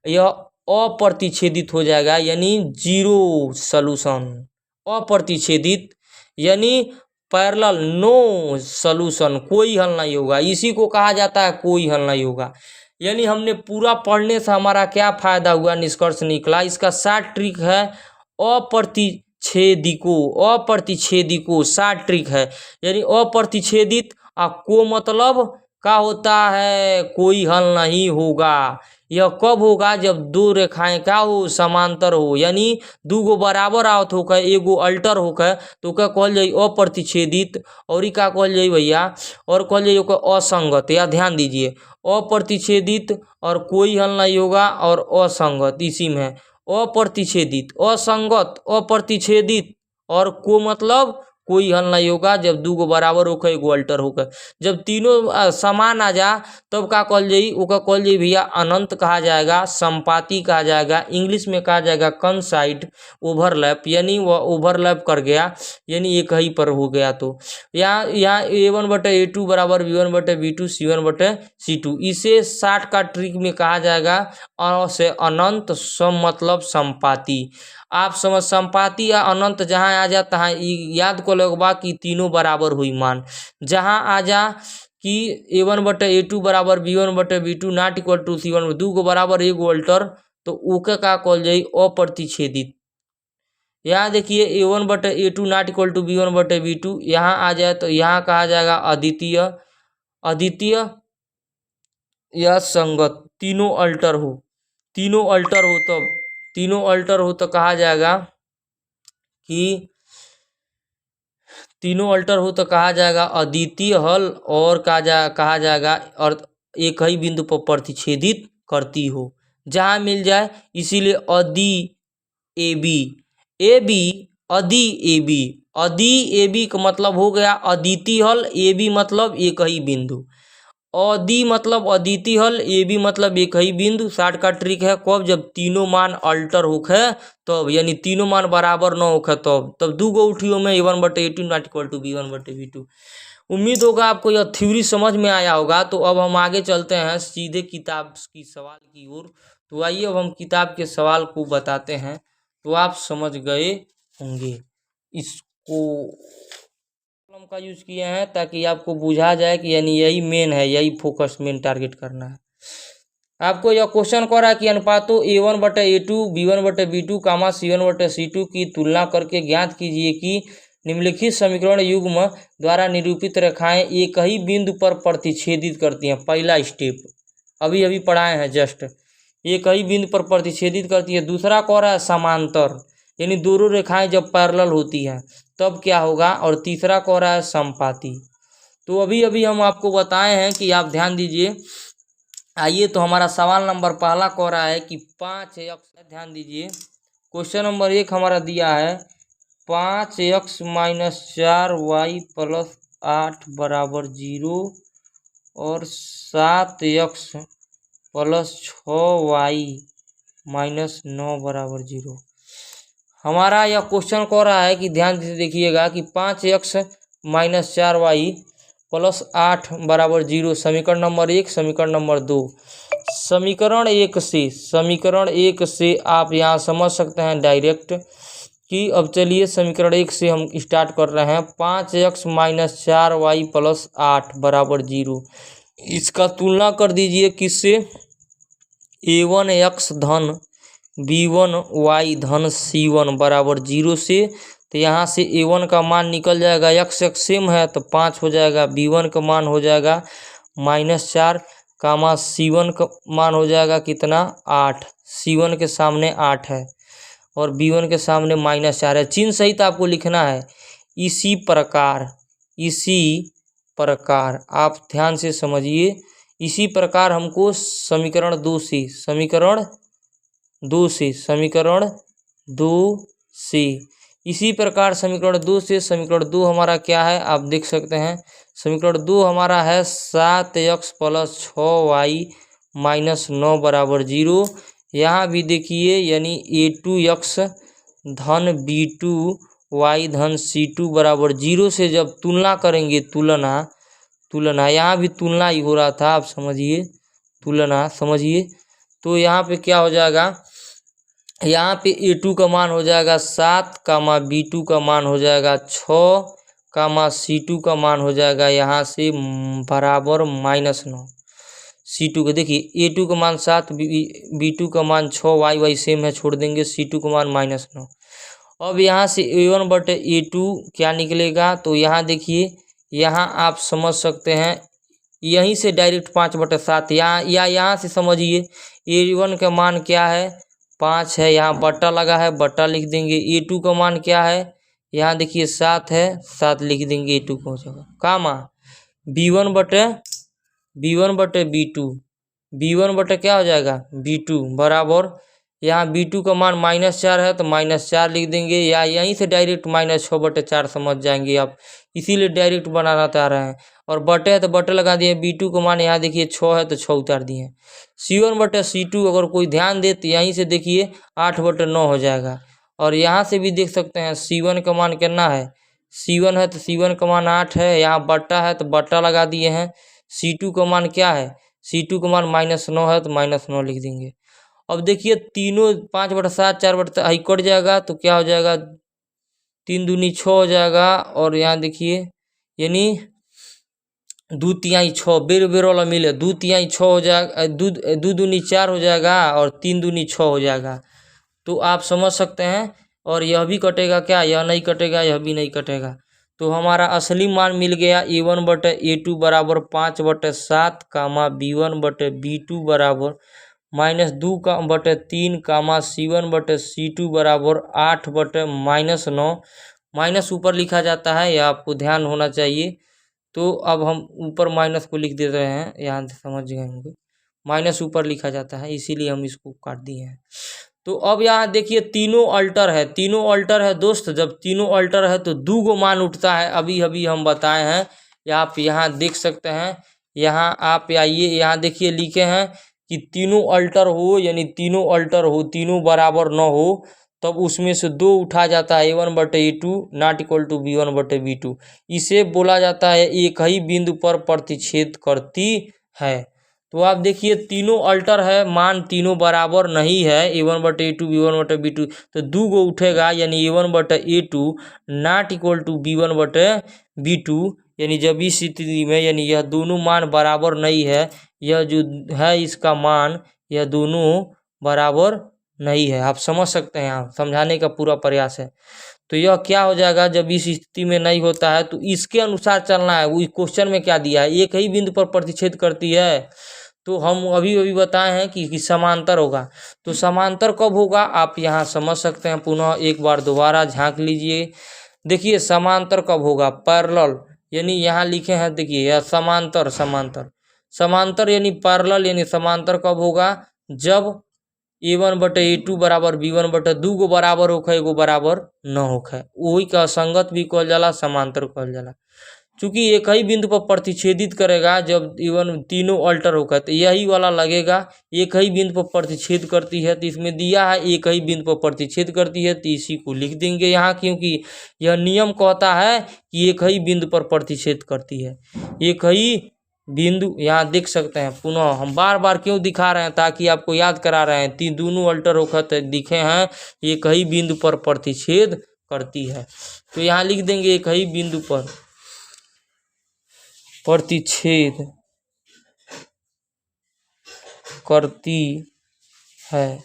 यह अप्रतिच्छेदित हो जाएगा, यानी जीरो सॉल्यूशन। अप्रतिच्छेदित यानी पैरेलल, नो सॉल्यूशन, कोई हल नहीं होगा। इसी को कहा जाता है कोई हल नहीं होगा। यानी हमने पूरा पढ़ने से हमारा क्या फायदा हुआ, निष्कर्ष निकला। इसका शॉर्ट ट्रिक है अप्रतिच्छेदिको शॉर्ट ट्रिक है, यानी अप्रतिच्छेदित को मतलब क्या होता है, कोई हल नहीं होगा। यह कब होगा, जब दो रेखाएं क्या हो, समांतर हो, यानी दूगो बराबर आवत होकर एगो अल्टर होकर, तो क्या कहल जाई, अप्रतिच्छेदित। और क्या कहल जाई भैया, और कहल जाई ओकर असंगत। या ध्यान दीजिए, अप्रतिच्छेदित और कोई हल नहीं होगा, और असंगत इसी में है। अप्रतिच्छेदित, असंगत, अप्रतिच्छेदित और को मतलब कोई हल नहीं होगा, जब दूगो बराबर होकर एगो अल्टर होकर। जब तीनों समान आ जा, तब का कहल जाई, ओका कहल जाई भैया अनंत कहा जाएगा, संपाती कहा जाएगा। इंग्लिश में कहा जाएगा कंसाइड ओवरलैप, यानी वह ओवरलैप कर गया, यानी एक ही पर हो गया। तो यहाँ A1/A2 बराबर B1/B2 C1/C2, इसे शॉर्ट का ट्रिक में कहा जाएगा से अनंत, सम मतलब संपाती। आप समझ, संपाती या अनंत जहाँ आ जाता है, याद को लगवा कि तीनों बराबर हुई मान। जहाँ आ जा कि A1/A2 बराबर B1/B2 not equal to C1, दूगो बराबर एगो अल्टर, तो ओके का कहल जाई अप्रतिच्छेदित। यहाँ देखिए A1/A2 not equal to B1/B2, यहाँ आ जाए तो यहाँ कहा जाएगा अद्वितीय या संगत। तीनों अल्टर हो तो कहा जाएगा कि अद्वितीय हल, और कहा जाएगा और एक ही बिंदु पर प्रतिच्छेदित करती हो, जहाँ मिल जाए। इसीलिए अदि AB का मतलब हो गया अद्वितीय हल, AB मतलब एक ही बिंदु। अदि मतलब अद्वितीय हल, AB मतलब एक ही बिंदु। शॉर्ट का ट्रिक है कब, जब तीनों मान अल्टर होखे तब, यानी तीनों मान बराबर न होखे तब दूगो उठियों में A1/A2 not equal to B1/B2। उम्मीद होगा आपको यह थ्योरी समझ में आया होगा। तो अब हम आगे चलते हैं सीधे किताब की सवाल की ओर। तो आइए अब हम किताब के सवाल को बताते हैं, तो आप समझ गए होंगे। इसको का यूज किए हैं ताकि आपको बुझा जाए कि यानी यही मेन है, यही फोकस मेन टारगेट करना है। आपको यह क्वेश्चन कर रहा है कि अनुपातों A1/A2 B1/B2 C1/C2 की तुलना करके ज्ञात कीजिए कि निम्नलिखित समीकरण युग्म द्वारा निरूपित रेखाएं एक ही बिंदु पर प्रतिच्छेदित करती हैं। पहला स्टेप अभी अभी पढ़ाए हैं जस्ट, एक ही बिंदु पर प्रतिच्छेदित करती है। दूसरा कह रहा है समांतर, यानी दोनों रेखाएं जब पैरेलल होती हैं तब क्या होगा। और तीसरा कह रहा है संपाती। तो अभी अभी हम आपको बताए हैं कि आप ध्यान दीजिए। आइए तो हमारा सवाल नंबर पहला कह रहा है कि 5x, ध्यान दीजिए, क्वेश्चन नंबर 1 हमारा दिया है 5x माइनस 4y प्लस 8 बराबर 0 और 7x प्लस 6y माइनस 9 बराबर 0। हमारा यह क्वेश्चन कह रहा है कि ध्यान से देखिएगा कि 5x माइनस 4y प्लस 8 बराबर 0 समीकरण नंबर 1, समीकरण नंबर 2। समीकरण 1 से आप यहाँ समझ सकते हैं डायरेक्ट कि अब चलिए समीकरण 1 से हम स्टार्ट कर रहे हैं। 5x माइनस 4y प्लस 8 बराबर 0, इसका तुलना कर दीजिए किससे, a1x धन b1y धन c1 बराबर 0 से। तो यहाँ से a1 का मान निकल जाएगा, x सेम है तो 5 हो जाएगा, b1 का मान हो जाएगा -4 कामा c1 का मान हो जाएगा कितना 8, c1 के सामने 8 है और b1 के सामने -4 है। चिन्ह सहित आपको लिखना है। इसी प्रकार आप ध्यान से समझिए, इसी प्रकार हमको समीकरण 2 से इसी प्रकार समीकरण 2 से समीकरण 2 हमारा क्या है आप देख सकते हैं। समीकरण 2 हमारा है 7x प्लस 6y माइनस 9 बराबर 0। यहाँ भी देखिए यानी a2x धन b2y धन c2 बराबर 0 से जब तुलना करेंगे, तुलना यहाँ भी तुलना ही हो रहा था, आप समझिए, तुलना समझिए। तो यहाँ पे क्या हो जाएगा, यहाँ पे a2 का मान हो जाएगा 7 कामा b2 का मान हो जाएगा 6 कामा c2 का मान हो जाएगा यहाँ से बराबर -9। c2 का देखिए a2 का मान 7, b2 का मान 6, y सेम है छोड़ देंगे, c2 का मान -9। अब यहाँ से a1 बटे a2 क्या निकलेगा, तो यहाँ देखिए, यहाँ आप समझ सकते हैं, यहीं से डायरेक्ट 5/7 यहाँ से समझिए। a1 का मान क्या है 5 है, यहाँ बट्टा लगा है, बट्टा लिख देंगे। a2 का मान क्या है, यहाँ देखिए 7 है, 7 लिख देंगे, a2 को हो जाएगा कामा b1 बटे b1 बटे क्या हो जाएगा b2 बराबर, यहाँ b2 का मान -4 है तो -4 लिख देंगे, या यहीं से डायरेक्ट -6/4 समझ जाएंगे आप, इसीलिए डायरेक्ट बनाना चाह रहे हैं। और बटे है तो बटे लगा दिए, b2 का मान यहाँ देखिए 6 है तो 6 उतार दिए। c1 बटे c2 अगर कोई ध्यान दे तो यहीं से देखिए 8/9 हो जाएगा। और यहाँ से भी देख सकते हैं c1 का मान कितना है, c1 है तो c1 का मान 8 है, यहाँ बट्टा है तो बट्टा लगा दिए हैं। c2 का मान क्या है, c2 का मान -9 है तो -9 लिख देंगे। अब देखिए तीनों 5/7 4/7 कट जाएगा तो क्या हो जाएगा, 3 दूनी 6 हो जाएगा। और यहाँ देखिए यानी 2 तिहाई 6 बेर वाला मिले, 2 तिहाई 6 हो जाएगा, 2 दूनी 4 हो जाएगा और 3 दूनी 6 हो जाएगा। तो आप समझ सकते हैं। और यह भी कटेगा क्या, यह नहीं कटेगा, यह भी नहीं कटेगा। तो हमारा असली मान मिल गया a1 बटे a2 बराबर 5/7 कामा b1 बटे b2 बराबर -2/3 कामा c1 बटे c2 बराबर 8/-9। माइनस ऊपर लिखा जाता है, यह आपको ध्यान होना चाहिए। तो अब हम ऊपर माइनस को लिख दे रहे हैं, यहाँ से समझ गए होंगे, माइनस ऊपर लिखा जाता है, इसीलिए हम इसको काट दिए हैं। तो अब यहाँ देखिए तीनों अल्टर है दोस्त। जब तीनों अल्टर है तो 2 गो मान उठता है, अभी हम बताए हैं। आप यहाँ देख सकते हैं, यहाँ आप आइए, यहाँ देखिए लिखे हैं कि तीनों अल्टर हो, यानी तीनों बराबर न हो, तब उसमें से 2 उठा जाता है, a1 बटे a2 not equal to b1 बटे b2। इसे बोला जाता है एक ही बिंदु पर प्रतिच्छेद करती है। तो आप देखिए तीनों अल्टर है, मान तीनों बराबर नहीं है, a1 बटे a2 b1 बटे b2, तो 2 गो उठेगा, यानी a1 बटे a2 not equal to b1 बटे b2। यानी जब इस स्थिति में, यानी यह दोनों मान बराबर नहीं है, यह जो है इसका मान, यह दोनों बराबर नहीं है। आप समझ सकते हैं, यहाँ समझाने का पूरा प्रयास है। तो यह क्या हो जाएगा, जब इस स्थिति में नहीं होता है तो इसके अनुसार चलना है। वो क्वेश्चन में क्या दिया है, एक ही बिंदु पर प्रतिच्छेद करती है। तो हम अभी बताए हैं कि समांतर होगा। तो समांतर कब होगा आप यहाँ समझ सकते हैं, पुनः एक बार दोबारा झांक लीजिए। देखिए समांतर कब होगा, पैरेलल, यानी यहाँ लिखे हैं देखिए, यह समांतर यानी पैरेलल, यानी समांतर कब होगा, जब A1 बटे A2 बराबर B1 बटे 2 गो बराबर होखे, एगो बराबर न होखे, वही का असंगत भी कहल जाला, समांतर कहल जाला। चूंकि एक ही बिंदु पर प्रतिच्छेदित करेगा, जब इवन तीनों अल्टर होगा तो यही वाला लगेगा, एक ही बिंदु पर प्रतिच्छेद करती है, तो इसमें दिया है एक ही बिंदु पर प्रतिच्छेद करती है, तो इसी को लिख देंगे यहाँ, क्योंकि यह नियम कहता है कि एक ही बिंदु पर प्रतिच्छेद करती है। एक ही बिंदु यहाँ देख सकते हैं, पुनः हम बार बार क्यों दिखा रहे हैं, ताकि आपको याद करा रहे हैं, तीन दोनों अल्टर होकर दिखे हैं, एक ही बिंदु पर प्रतिच्छेद करती है। तो यहाँ लिख देंगे एक ही बिंदु पर प्रतिच्छेद करती है।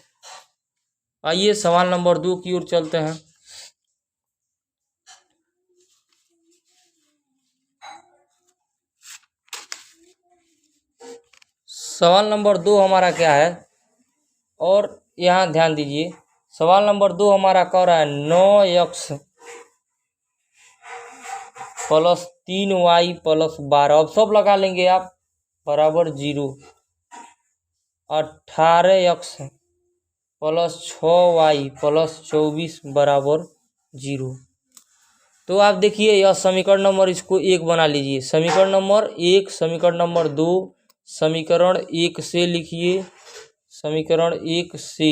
आइए सवाल नंबर 2 की ओर चलते हैं। सवाल नंबर 2 हमारा क्या है, और यहाँ ध्यान दीजिए, सवाल नंबर 2 हमारा कह रहा है 9x प्लस 3y प्लस 12, अब सब लगा लेंगे आप, बराबर 0, 18x प्लस 6y प्लस 24 बराबर 0। तो आप देखिए यह समीकरण नंबर, इसको 1 बना लीजिए, समीकरण नंबर 1, समीकरण नंबर 2, समीकरण 1 से लिखिए, समीकरण 1 से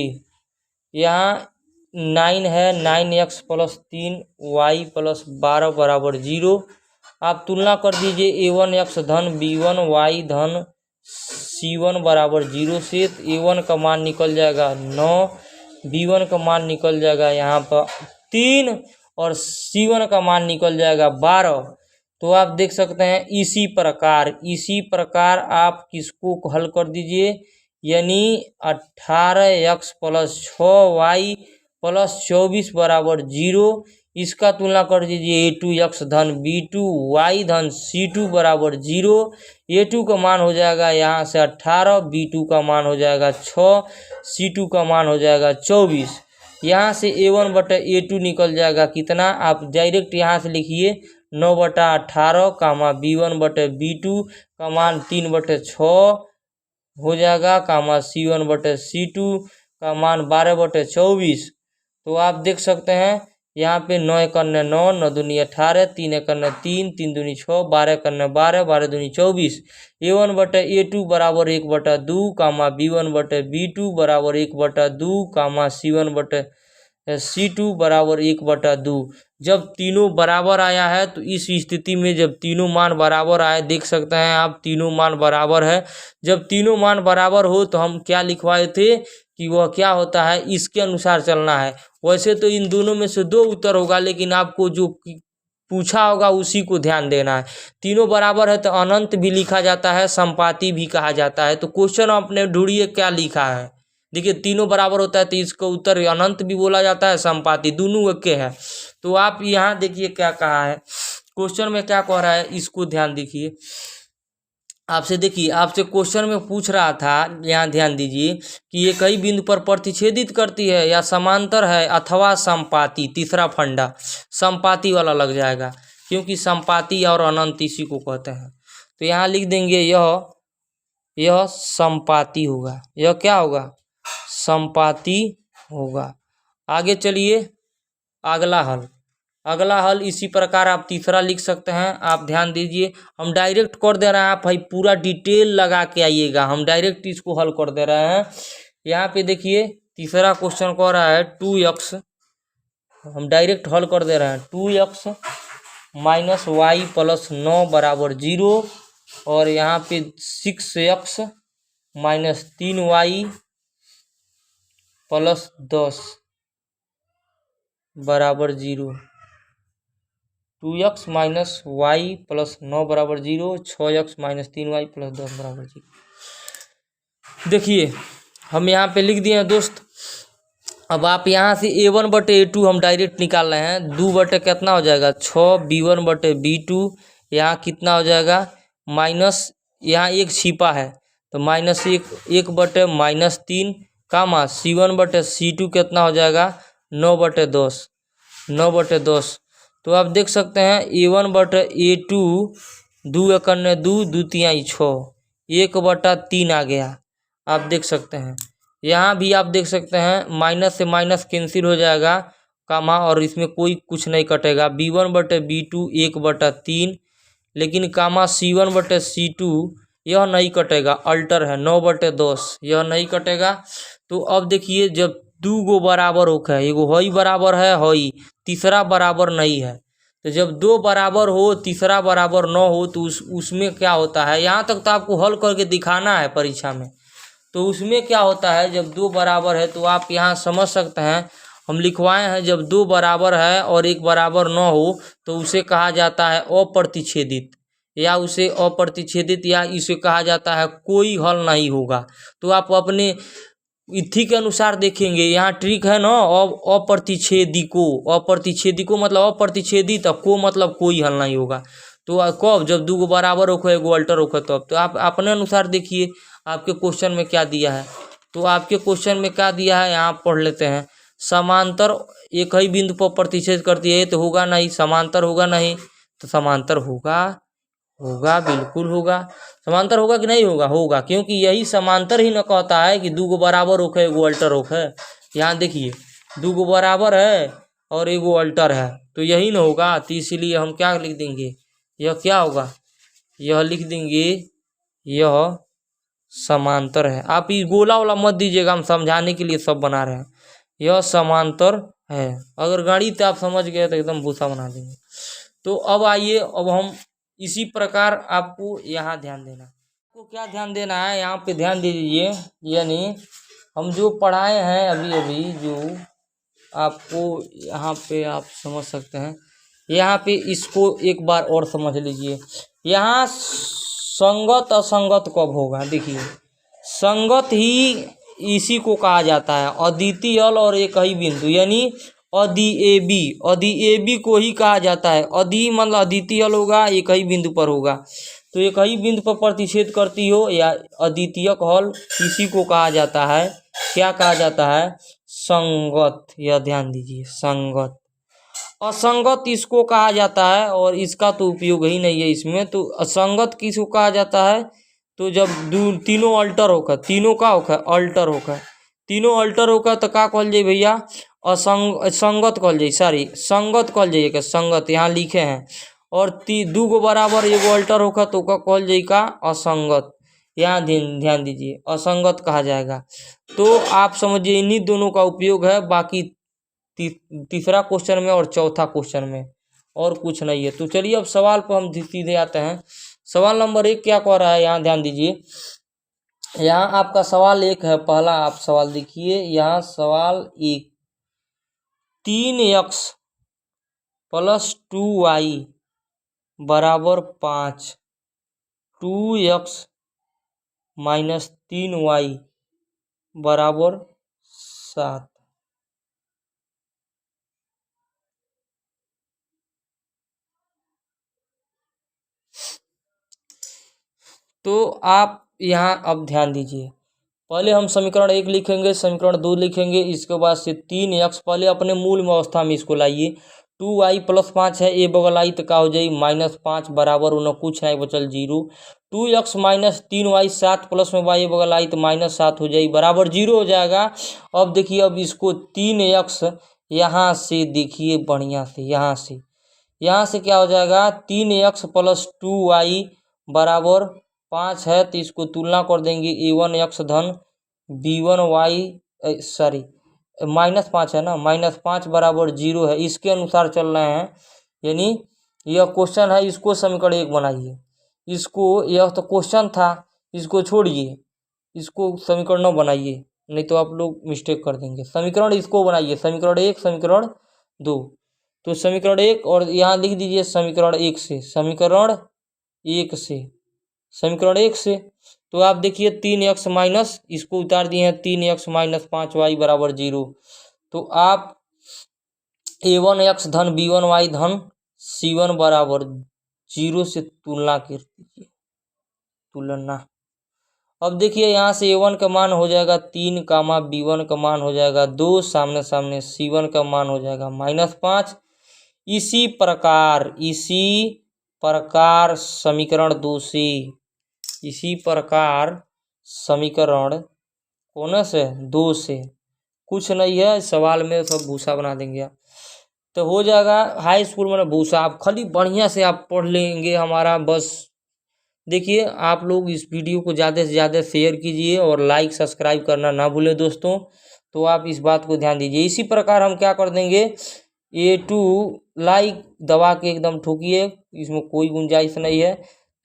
यहाँ 9 है, 9x प्लस 3y प्लस 12 बराबर 0। आप तुलना कर दीजिए a1x धन b1y धन c1 बराबर 0 से, तो a1 का मान निकल जाएगा 9, b1 का मान निकल जाएगा यहाँ पर 3 और c1 का मान निकल जाएगा 12। तो आप देख सकते हैं इसी प्रकार आप किसको हल कर दीजिए, यानी 18x प्लस 6y प्लस 24 बराबर 0, इसका तुलना कर दीजिए a2x धन b2y धन c2 बराबर 0। a2 का मान हो जाएगा यहाँ से 18, b2 का मान हो जाएगा 6, c2 का मान हो जाएगा 24। यहाँ से a1 बटा a2 निकल जाएगा कितना, आप डायरेक्ट यहाँ से लिखिए 9 बटा 18 कामा b1 बटे b2 का मान 3 बटे 6 हो जाएगा, कामा c1 बटे c2 का मान 12 बटे 24। तो आप देख सकते हैं यहाँ पे 9 एक 9, 9 दूनी 18, 3 एक 3, 3 दूनी 6, 12 एक 12, 12 दूनी 24। a1 बटे a2 बराबर 1 बटा 2, कामा b1 बटे b2 बराबर 1 बटा 2, कामा c1 बटे c2 बराबर 1 बटा 2। जब तीनों बराबर आया है, तो इस स्थिति में जब तीनों मान बराबर आए, देख सकते हैं आप तीनों मान बराबर है। जब तीनों मान बराबर हो तो हम क्या लिखवाए थे कि वह क्या होता है, इसके अनुसार चलना है। वैसे तो इन दोनों में से 2 उत्तर होगा, लेकिन आपको जो पूछा होगा उसी को ध्यान देना है। तीनों बराबर है तो अनंत भी लिखा जाता है, संपाती भी कहा जाता है। तो क्वेश्चन आपने ढूंढिए क्या लिखा है, देखिए तीनों बराबर होता है तो इसका उत्तर अनंत भी बोला जाता है, संपाती, दोनों एक है। तो आप यहाँ देखिए क्या कहा है, क्वेश्चन में क्या कह रहा है, इसको ध्यान देखिए। आपसे देखिए, आपसे क्वेश्चन में पूछ रहा था, यहाँ ध्यान दीजिए कि एक ही बिंदु पर प्रतिच्छेदित करती है या समांतर है अथवा संपाती। तीसरा फंडा संपाती वाला लग जाएगा, क्योंकि संपाती और अनंत इसी को कहते हैं। तो यहाँ लिख देंगे यह संपाती होगा, यह क्या होगा, संपाती होगा। आगे चलिए, अगला हल इसी प्रकार आप तीसरा लिख सकते हैं। आप ध्यान दीजिए, हम डायरेक्ट कर दे रहे हैं, आप भाई पूरा डिटेल लगा के आइएगा, हम डायरेक्ट इसको हल कर दे रहे हैं। यहाँ पे देखिए तीसरा क्वेश्चन कह रहा है 2x, हम डायरेक्ट हल कर दे रहे हैं, 2x माइनस वाई प्लस 9 बराबर 0, और यहाँ पे 6x माइनस 3y प्लस 10 बराबर 0। 2x माइनस वाई प्लस 9 बराबर 0, 6x माइनस 3y प्लस 10 बराबर 0। देखिए हम यहाँ पे लिख दिए हैं दोस्त। अब आप यहाँ से a1 बटे a2 हम डायरेक्ट निकाल रहे हैं, 2 बटे कितना हो जाएगा 6, b1 बटे b2 यहाँ कितना हो जाएगा माइनस, यहाँ 1 छिपा है तो माइनस 1 बटे माइनस 3, कामा c1 बटे c2 कितना हो जाएगा 9 बटे 10, 9 बटे 10। तो आप देख सकते हैं a1 बटे a2 2 एक 2, 2 तिहाई 6, 1 बटा 3 आ गया। आप देख सकते हैं यहाँ भी आप देख सकते हैं माइनस से माइनस कैंसिल हो जाएगा कामा, और इसमें कोई कुछ नहीं कटेगा। B1/B2 1/3, लेकिन कामा C1/C2 यह नहीं कटेगा, अल्टर है 9/10 यह नहीं कटेगा। तो अब देखिए जब दो गो बराबर होकर एगो हई बराबर है हई, तीसरा बराबर नहीं है, तो जब दो बराबर हो तीसरा बराबर न हो तो उसमें क्या होता है, यहाँ तक तो आपको हल करके दिखाना है परीक्षा में। तो उसमें क्या होता है जब दो बराबर है, तो आप यहाँ समझ सकते हैं हम लिखवाए हैं, जब दो बराबर है और एक बराबर न हो तो उसे कहा जाता है अप्रतिच्छेदित, या उसे अप्रतिच्छेदित, या इसे कहा जाता है कोई हल नहीं होगा। तो आप अपने इथी के अनुसार देखेंगे, यहाँ ट्रिक है ना, अप्रतिच्छेदिको, अप्रतिच्छेदिको मतलब अप्रतिच्छेदित, को मतलब कोई हल नहीं होगा। तो कब, जब दो गो बराबर होकर एगो अल्टर होकर तब। तो आप अपने अनुसार देखिए आपके क्वेश्चन में क्या दिया है। तो आपके क्वेश्चन में क्या दिया है यहाँ पढ़ लेते हैं। समांतर एक ही बिंदु पर प्रतिच्छेद करती है तो होगा नहीं, समांतर होगा नहीं, तो समांतर होगा, होगा बिल्कुल होगा। समांतर होगा कि नहीं होगा, होगा, क्योंकि यही समांतर ही न कहता है कि दो गो बराबर होकर एगो अल्टर होकर। यहाँ देखिए दो गो बराबर है और एगो अल्टर है, तो यही न होगा। तो इसीलिए हम क्या लिख देंगे, यह क्या होगा, यह लिख देंगे यह समांतर है। आप ये गोला वाला मत दीजिएगा, हम समझाने के लिए सब बना रहे हैं। यह समांतर है, अगर गणित आप समझ गए तो एकदम भूसा बना देंगे। तो अब आइए, अब हम इसी प्रकार आपको यहाँ ध्यान देना, आपको क्या ध्यान देना है, यहाँ पे ध्यान दे दीजिए। यानी हम जो पढ़ाए हैं अभी अभी, जो आपको यहाँ पे आप समझ सकते हैं, यहाँ पे इसको एक बार और समझ लीजिए। यहाँ संगत असंगत कब होगा, देखिए संगत ही इसी को कहा जाता है, अद्वितीय और एक ही बिंदु, यानी अदिएबी, अदिएबी को ही कहा जाता है। अदि मतलब अद्वितीय होगा, एक ही बिंदु पर होगा, तो एक ही बिंदु पर प्रतिच्छेद करती हो या अद्वितीय हल, इसी को कहा जाता है, क्या कहा जाता है, संगत। यह ध्यान दीजिए, संगत। असंगत इसको कहा जाता है, और इसका तो उपयोग ही नहीं है इसमें। तो असंगत किसको कहा जाता है, तो जब तीनों अल्टर होकर, तीनों का होकर अल्टर होकर, तीनों अल्टर होकर तो का कहल जाए भैया, संगत कहल जाए, सॉरी संगत कहल जाइए, संगत यहाँ लिखे हैं। और दो गो बराबर एगो अल्टर होकर तो का कहल जाए का, असंगत। यहाँ ध्यान दीजिए, असंगत कहा जाएगा। तो आप समझिए इन्हीं दोनों का उपयोग है, बाकी तीसरा क्वेश्चन में और चौथा क्वेश्चन में और कुछ नहीं है। तो चलिए अब सवाल पर हम सीधे आते हैं। सवाल नंबर 1 क्या कह रहा है, यहाँ ध्यान दीजिए। यहाँ आपका सवाल 1 है, पहला आप सवाल देखिए। यहाँ सवाल 1, 3x + 2y = 5, 2x - 3y = 7। तो आप यहाँ अब ध्यान दीजिए, पहले हम समीकरण 1 लिखेंगे, समीकरण 2 लिखेंगे, इसके बाद से 3x, पहले अपने मूल में अवस्था में इसको लाइए। 2y + 5 है, ए बगल आई तो का हो जाए -5 बराबर उन्हें कुछ नहीं बचल 0। 2x - 3y 7 प्लस में y बगल आई तो -7 हो जाए बराबर 0 हो जाएगा। अब देखिए, अब इसको 3x यहाँ से देखिए बढ़िया से, यहाँ से क्या हो जाएगा, 3x + 2y = 5 है, तो इसको तुलना कर देंगे, a1x धन b1y, सॉरी -5 है ना, -5 = 0 है, इसके अनुसार चल रहे हैं। यानी यह क्वेश्चन है, इसको समीकरण 1 बनाइए। इसको, यह तो क्वेश्चन था, इसको छोड़िए, इसको समीकरण 9 बनाइए, नहीं तो आप लोग मिस्टेक कर देंगे। समीकरण इसको बनाइए, समीकरण 1 समीकरण 2। तो समीकरण 1 और यहाँ लिख दीजिए समीकरण 1 से, समीकरण 1 से, समीकरण 1 से। तो आप देखिए 3x माइनस, इसको उतार दिए हैं, 3x - 5y = 0। तो आप a1x धन b1y धन c1 = 0 से तुलना कर दीजिए, तुलना। अब देखिए यहाँ से a1 का मान हो जाएगा 3, b1 का मान हो जाएगा 2, सामने सामने c1 का मान हो जाएगा -5। इसी प्रकार समीकरण 2 से, इसी प्रकार समीकरण कौन से 2 से कुछ नहीं है, सवाल में सब भूसा बना देंगे आप। तो हो जाएगा हाई स्कूल में भूसा। आप खाली बढ़िया से आप पढ़ लेंगे हमारा बस। देखिए आप लोग इस वीडियो को ज़्यादा से ज़्यादा शेयर कीजिए और लाइक सब्सक्राइब करना ना भूलें दोस्तों। तो आप इस बात को ध्यान दीजिए। इसी प्रकार हम क्या कर देंगे, A2 लाइक दबा के एकदम ठोकिए, इसमें कोई गुंजाइश नहीं है।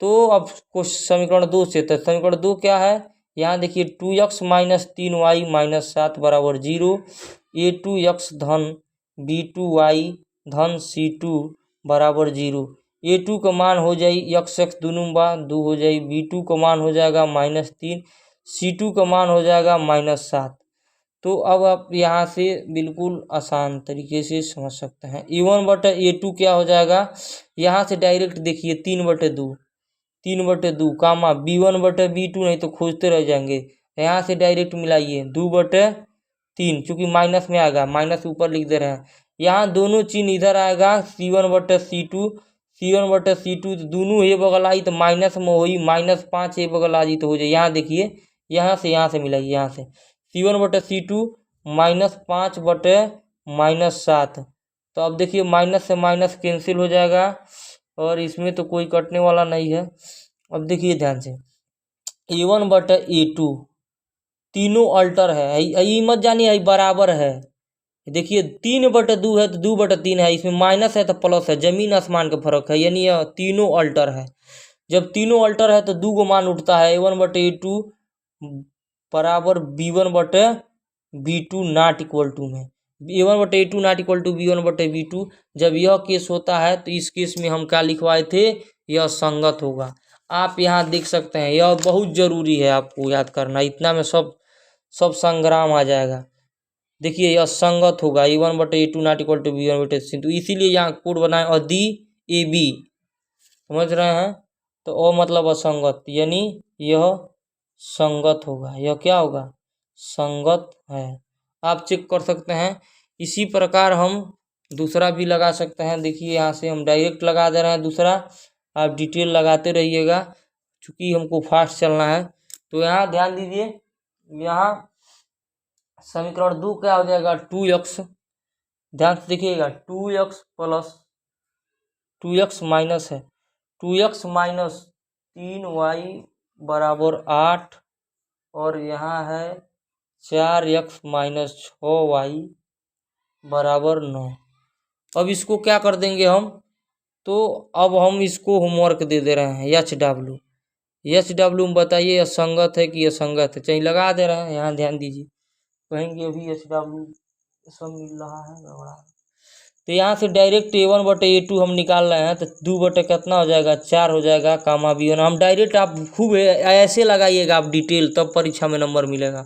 तो अब कुछ समीकरण 2 से, तो समीकरण 2 क्या है, यहाँ देखिए 2x माइनस 3y माइनस 7 बराबर 0। A2x धन B2y धन C2 बराबर 0। A2 का मान हो जाए x x दोनों बार 2 हो जाए, B2 का मान हो जाएगा -3, C2 का मान हो जाएगा -7। तो अब आप यहाँ से बिल्कुल आसान तरीके से समझ सकते हैं। A1/A2 क्या हो जाएगा, यहाँ से डायरेक्ट देखिए 3/2, 3/2 कामा B1/B2, नहीं तो खोजते रह जाएंगे। यहाँ से डायरेक्ट मिलाइए 2/3, चूँकि माइनस में आएगा, माइनस ऊपर लिख दे रहे हैं। यहाँ दोनों चिन्ह इधर आएगा C1/C2, C1/C2 दोनों ये बगल आई तो माइनस में हुई, -5 ये बगल आ जी तो हो जाए। यहाँ देखिए यहाँ से मिलाइए, यहाँ से C1/C2 -5/-7। तो अब देखिए माइनस से माइनस कैंसिल हो जाएगा और इसमें तो कोई कटने वाला नहीं है। अब देखिए ध्यान से A1/A2 तीनों अल्टर है, ये मत जानिए बराबर है। देखिए 3/2 है तो 2/3 है, इसमें माइनस है तो प्लस है, जमीन आसमान का फर्क है, यानी यह तीनों अल्टर है। जब तीनों अल्टर है तो 2 को मान उठता है, A1/A2 बराबर B1/B2 नॉट इक्वल टू में, A1/A2 not equal to B1/B2। जब यह केस होता है तो इस केस में हम क्या लिखवाए थे, यह संगत होगा। आप यहाँ देख सकते हैं, यह बहुत जरूरी है आपको याद करना, इतना में सब संग्राम आ जाएगा। देखिए यह संगत होगा, A1/A2 not equal to B1/C, तो इसीलिए यहाँ कोड बनाए अदि AB, समझ रहे हैं। तो ओ मतलब असंगत, यानी यह संगत होगा, यह क्या होगा, संगत है। आप चेक कर सकते हैं। इसी प्रकार हम दूसरा भी लगा सकते हैं। देखिए यहाँ से हम डायरेक्ट लगा दे रहे हैं दूसरा, आप डिटेल लगाते रहिएगा क्योंकि हमको फास्ट चलना है। तो यहाँ ध्यान दीजिए, यहाँ समीकरण 2 क्या हो जाएगा, 2x, ध्यान से देखिएगा 2x प्लस 2x माइनस है 2x माइनस 3y बराबर 8, और यहाँ है 4x माइनस 6y बराबर 9। अब इसको क्या कर देंगे हम, तो अब हम इसको होमवर्क दे दे रहे हैं एच डब्ल्यू में बताइए यह संगत है कि असंगत है, चाहिए लगा दे रहे हैं। यहाँ ध्यान दीजिए, कहेंगे अभी एच डब्ल्यू सब मिल रहा है, गड़बड़ा है। तो यहाँ से डायरेक्ट A1/A2 हम निकाल रहे हैं, तो 2 कितना हो जाएगा, 4 हो जाएगा, कामा B1। हम डायरेक्ट, आप खूब ऐसे लगाइएगा आप डिटेल, तब परीक्षा में नंबर मिलेगा।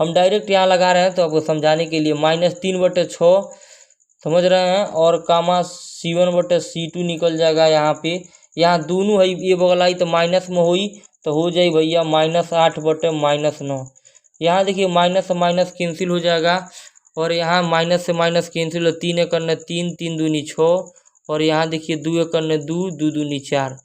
हम डायरेक्ट यहाँ लगा रहे हैं तो आपको समझाने के लिए, -3/6 समझ रहे हैं, और कामा C1/C2 निकल जाएगा यहाँ पे। यहाँ दोनों है, ये बगल आई तो माइनस में हुई तो हो जाए भैया -8/-9। यहाँ देखिए माइनस से माइनस कैंसिल हो जाएगा, और यहाँ माइनस से माइनस कैंसिल हो, 3 एकड़ ने 3, 3 दूनी 6, और यहाँ देखिए 2 एकड़ ने 2, 2 दूनी 4।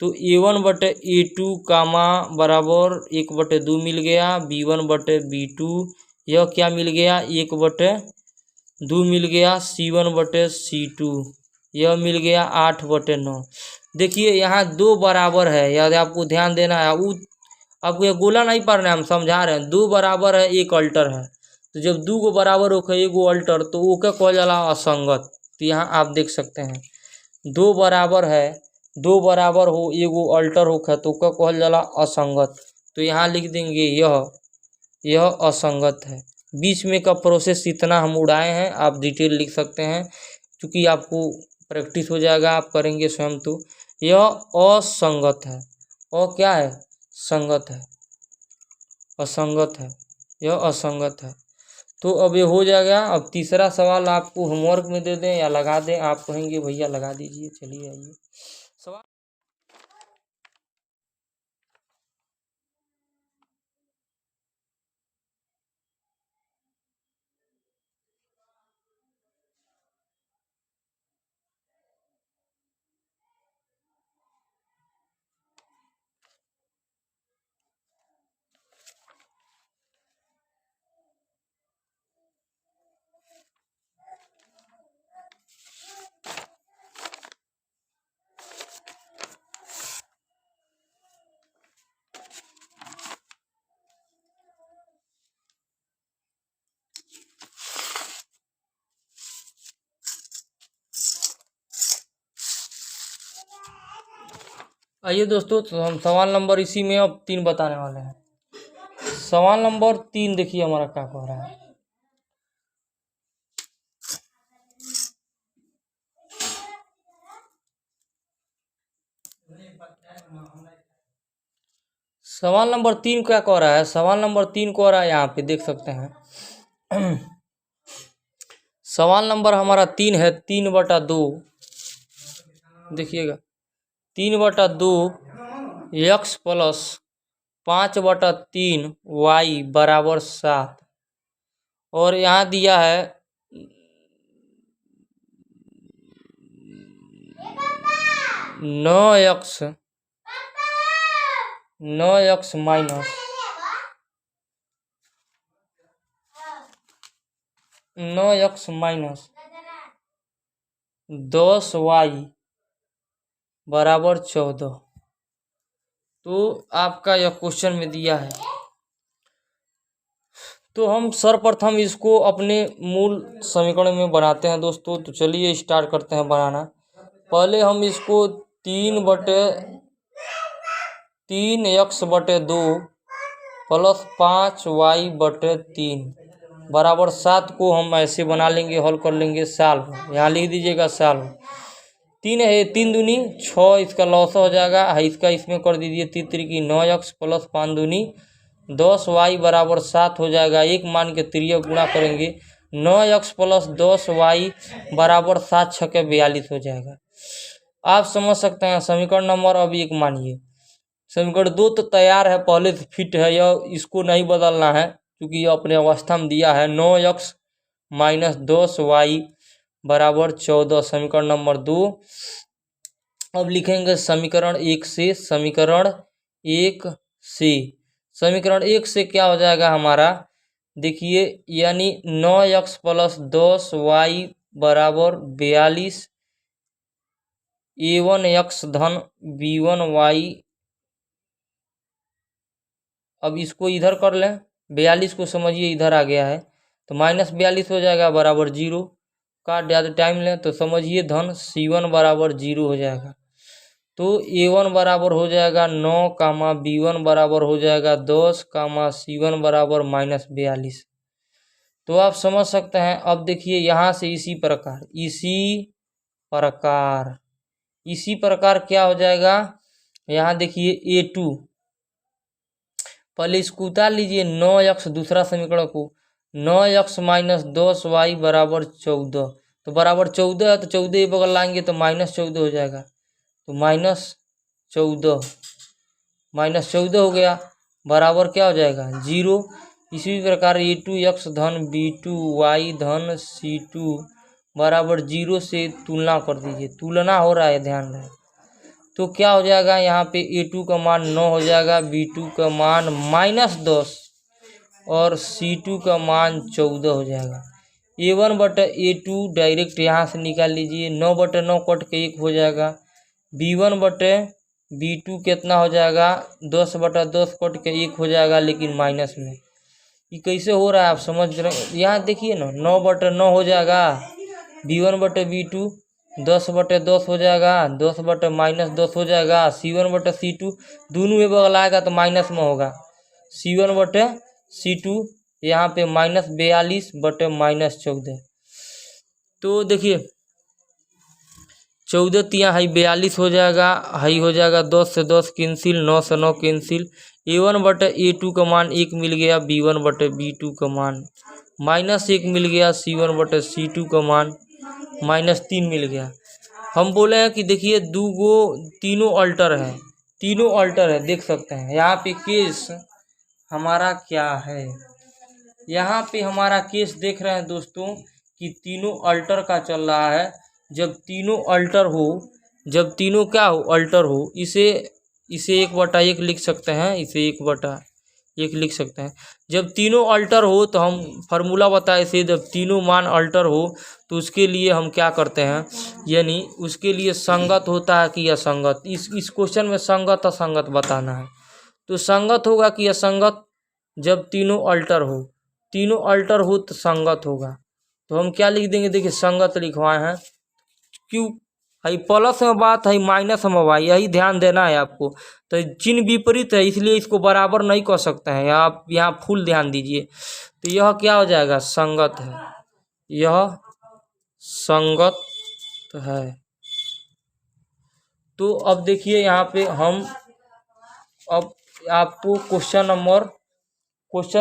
तो A1/A2 कामा बराबर 1/2 मिल गया, B1/B2 यह क्या मिल गया, 1/2 मिल गया, C1/C2 यह मिल गया 8/9। देखिए यहाँ 2 बराबर है, याद आपको ध्यान देना है। आपको ये गोला नहीं पढ़ना है, हम समझा रहे हैं। 2 बराबर है, 1 अल्टर है, तो जब 2 को बराबर होकर 1 अल्टर, तो वो क्या कहल जाला, असंगत। तो यहाँ आप देख सकते हैं 2 बराबर है, 2 बराबर हो 1 अल्टर होकर, तो क्या कहल जाला, असंगत। तो यहाँ लिख देंगे यह असंगत है। बीच में का प्रोसेस इतना हम उड़ाए हैं, आप डिटेल लिख सकते हैं क्योंकि आपको प्रैक्टिस हो जाएगा, आप करेंगे स्वयं। तो यह असंगत है, और क्या है, संगत है, असंगत है, यह असंगत है। तो अब ये हो जाएगा। अब तीसरा सवाल आपको होमवर्क में दे दें या लगा दें, आप कहेंगे भैया लगा दीजिए। चलिए आइए सवाल। आइए दोस्तों, तो हम सवाल नंबर इसी में अब 3 बताने वाले हैं। सवाल नंबर 3 देखिए हमारा क्या कह रहा है। सवाल नंबर 3 क्या कह रहा है? सवाल नंबर 3 कह रहा है, यहाँ पे देख सकते हैं। सवाल नंबर हमारा 3 है, 3/2। देखिएगा, 3/2 x प्लस 5/3 y बराबर 7। और यहाँ दिया है 9x माइनस 10y बराबर 14। तो आपका यह क्वेश्चन में दिया है। तो हम सर्वप्रथम इसको अपने मूल समीकरण में बनाते हैं दोस्तों। तो चलिए स्टार्ट करते हैं बनाना। पहले हम इसको 3x/2 प्लस 5y/3 बराबर 7 को हम ऐसे बना लेंगे, हल कर लेंगे सॉल्व। यहाँ लिख दीजिएगा सॉल्व। 3 है, 3 दूनी 6, इसका लॉस हो जाएगा। इसका इसमें कर दीजिए 3 3 9x प्लस 5 दूनी 10y बराबर 7 हो जाएगा। एक मान के तिर्यक गुणा करेंगे, 9x प्लस 10y बराबर 7 6 42 हो जाएगा। आप समझ सकते हैं समीकरण नंबर अब 1 मानिए। समीकरण 2 तो तैयार है, पहले से फिट है, यह इसको नहीं बदलना है क्योंकि यह अपने अवस्था में दिया है। 9x माइनस 10y बराबर 14, समीकरण नंबर 2। अब लिखेंगे समीकरण 1 से। समीकरण 1 से समीकरण 1 से क्या हो जाएगा हमारा, देखिए, यानी 9x प्लस 10y बराबर 42 a1x धन b1y। अब इसको इधर कर लें, 42 को समझिए इधर आ गया है, तो माइनस 42 हो जाएगा बराबर 0। काट ज़्यादा टाइम लें तो समझिए धन c1 बराबर 0 हो जाएगा। तो a1 बराबर हो जाएगा 9, b1 बराबर हो जाएगा 10, c1 बराबर -42। तो आप समझ सकते हैं। अब देखिए यहाँ से इसी प्रकार क्या हो जाएगा, यहाँ देखिए a2, पहले इसको उतार लीजिए 9x, दूसरा समीकरण को 9x माइनस 10y बराबर 14। तो बराबर 14 है, तो 14 बगल लाएंगे तो -14 हो जाएगा। तो -14 हो गया, बराबर क्या हो जाएगा 0। इसी प्रकार a2x धन b2y धन c2 बराबर 0 से तुलना कर दीजिए। तुलना हो रहा है, ध्यान रहे। तो क्या हो जाएगा, यहाँ पे a2 का मान 9 हो जाएगा, b2 का मान -10 और c2 का मान 14 हो जाएगा। a1/a2 डायरेक्ट यहाँ से निकाल लीजिए, 9/9 कट के 1 हो जाएगा। b1/b2 कितना हो जाएगा, 10/10 कट के 1 हो जाएगा, लेकिन माइनस में। ये कैसे हो रहा है आप समझ रहे हैं। यहाँ देखिए ना, 9/9 हो जाएगा, b1/b2 10/10 हो जाएगा, 10/-10 हो जाएगा, c1/c2 दोनों में बगल आएगा तो माइनस में होगा। c1/c2 यहाँ पे -42/-14। तो देखिए 14 तिया है 42 हो जाएगा, हाई हो जाएगा 10 से 10 कैंसिल, 9 से 9 कैंसिल। a1/a2 का मान 1 मिल गया, b1/b2 का मान -1 मिल गया, c1/c2 का मान -3 मिल गया। हम बोले हैं कि देखिए तीनों अल्टर है, देख सकते हैं। यहाँ पे केस हमारा क्या है, यहाँ पे हमारा केस देख रहे हैं दोस्तों कि तीनों अल्टर का चल रहा है। जब तीनों अल्टर हो, इसे 1/1 लिख सकते हैं, इसे 1/1 लिख सकते हैं। जब तीनों अल्टर हो तो हम फार्मूला बताए थे, जब तीनों मान अल्टर हो तो उसके लिए हम क्या करते हैं, यानी उसके लिए संगत होता है कि असंगत। इस क्वेश्चन में संगत असंगत बताना है। तो संगत होगा कि असंगत, जब तीनों अल्टर हो तो संगत होगा। तो हम क्या लिख देंगे, देखिए संगत लिखवाए हैं। क्यों है प्लस में बात है, माइनस में बात, यही ध्यान देना है आपको। तो चिन्ह विपरीत है इसलिए इसको बराबर नहीं कर सकते हैं, आप यहाँ फुल ध्यान दीजिए। तो यह क्या हो जाएगा, संगत है, यह संगत है। तो अब देखिए यहाँ पे हम अब आपको क्वेश्चन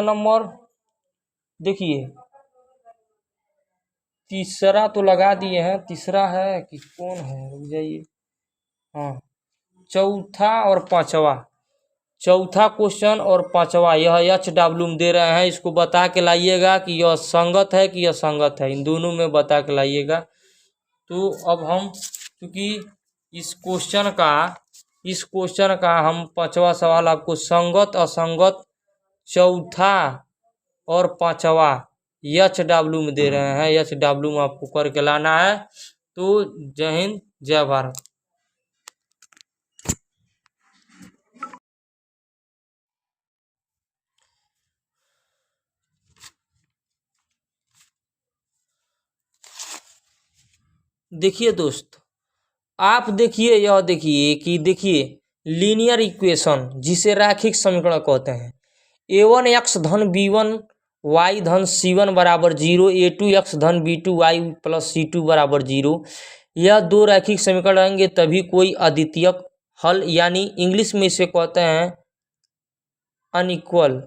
नंबर देखिए, तीसरा तो लगा दिए हैं, तीसरा है कि कौन है, रुक जाइए। हाँ, चौथा और पांचवा, चौथा क्वेश्चन और पांचवा, यह HW में दे रहे हैं, इसको बता के लाइएगा कि यह संगत है कि यह संगत है, इन दोनों में बता के लाइएगा। तो अब हम क्योंकि इस क्वेश्चन का हम पांचवा सवाल आपको संगत असंगत चौथा और पांचवा HW में दे रहे हैं, HW में आपको करके लाना है। तो जय हिंद, जय भारत। देखिए दोस्त, आप देखिए, यह देखिए कि देखिए लीनियर इक्वेशन जिसे रैखिक समीकरण कहते हैं, a1x धन b1 y धन c1 बराबर 0, a2x धन b2 y प्लस c2 बराबर 0, यह दो रैखिक समीकरण रहेंगे तभी कोई अद्वितीयक हल, यानी इंग्लिश में इसे कहते हैं अनइक्वल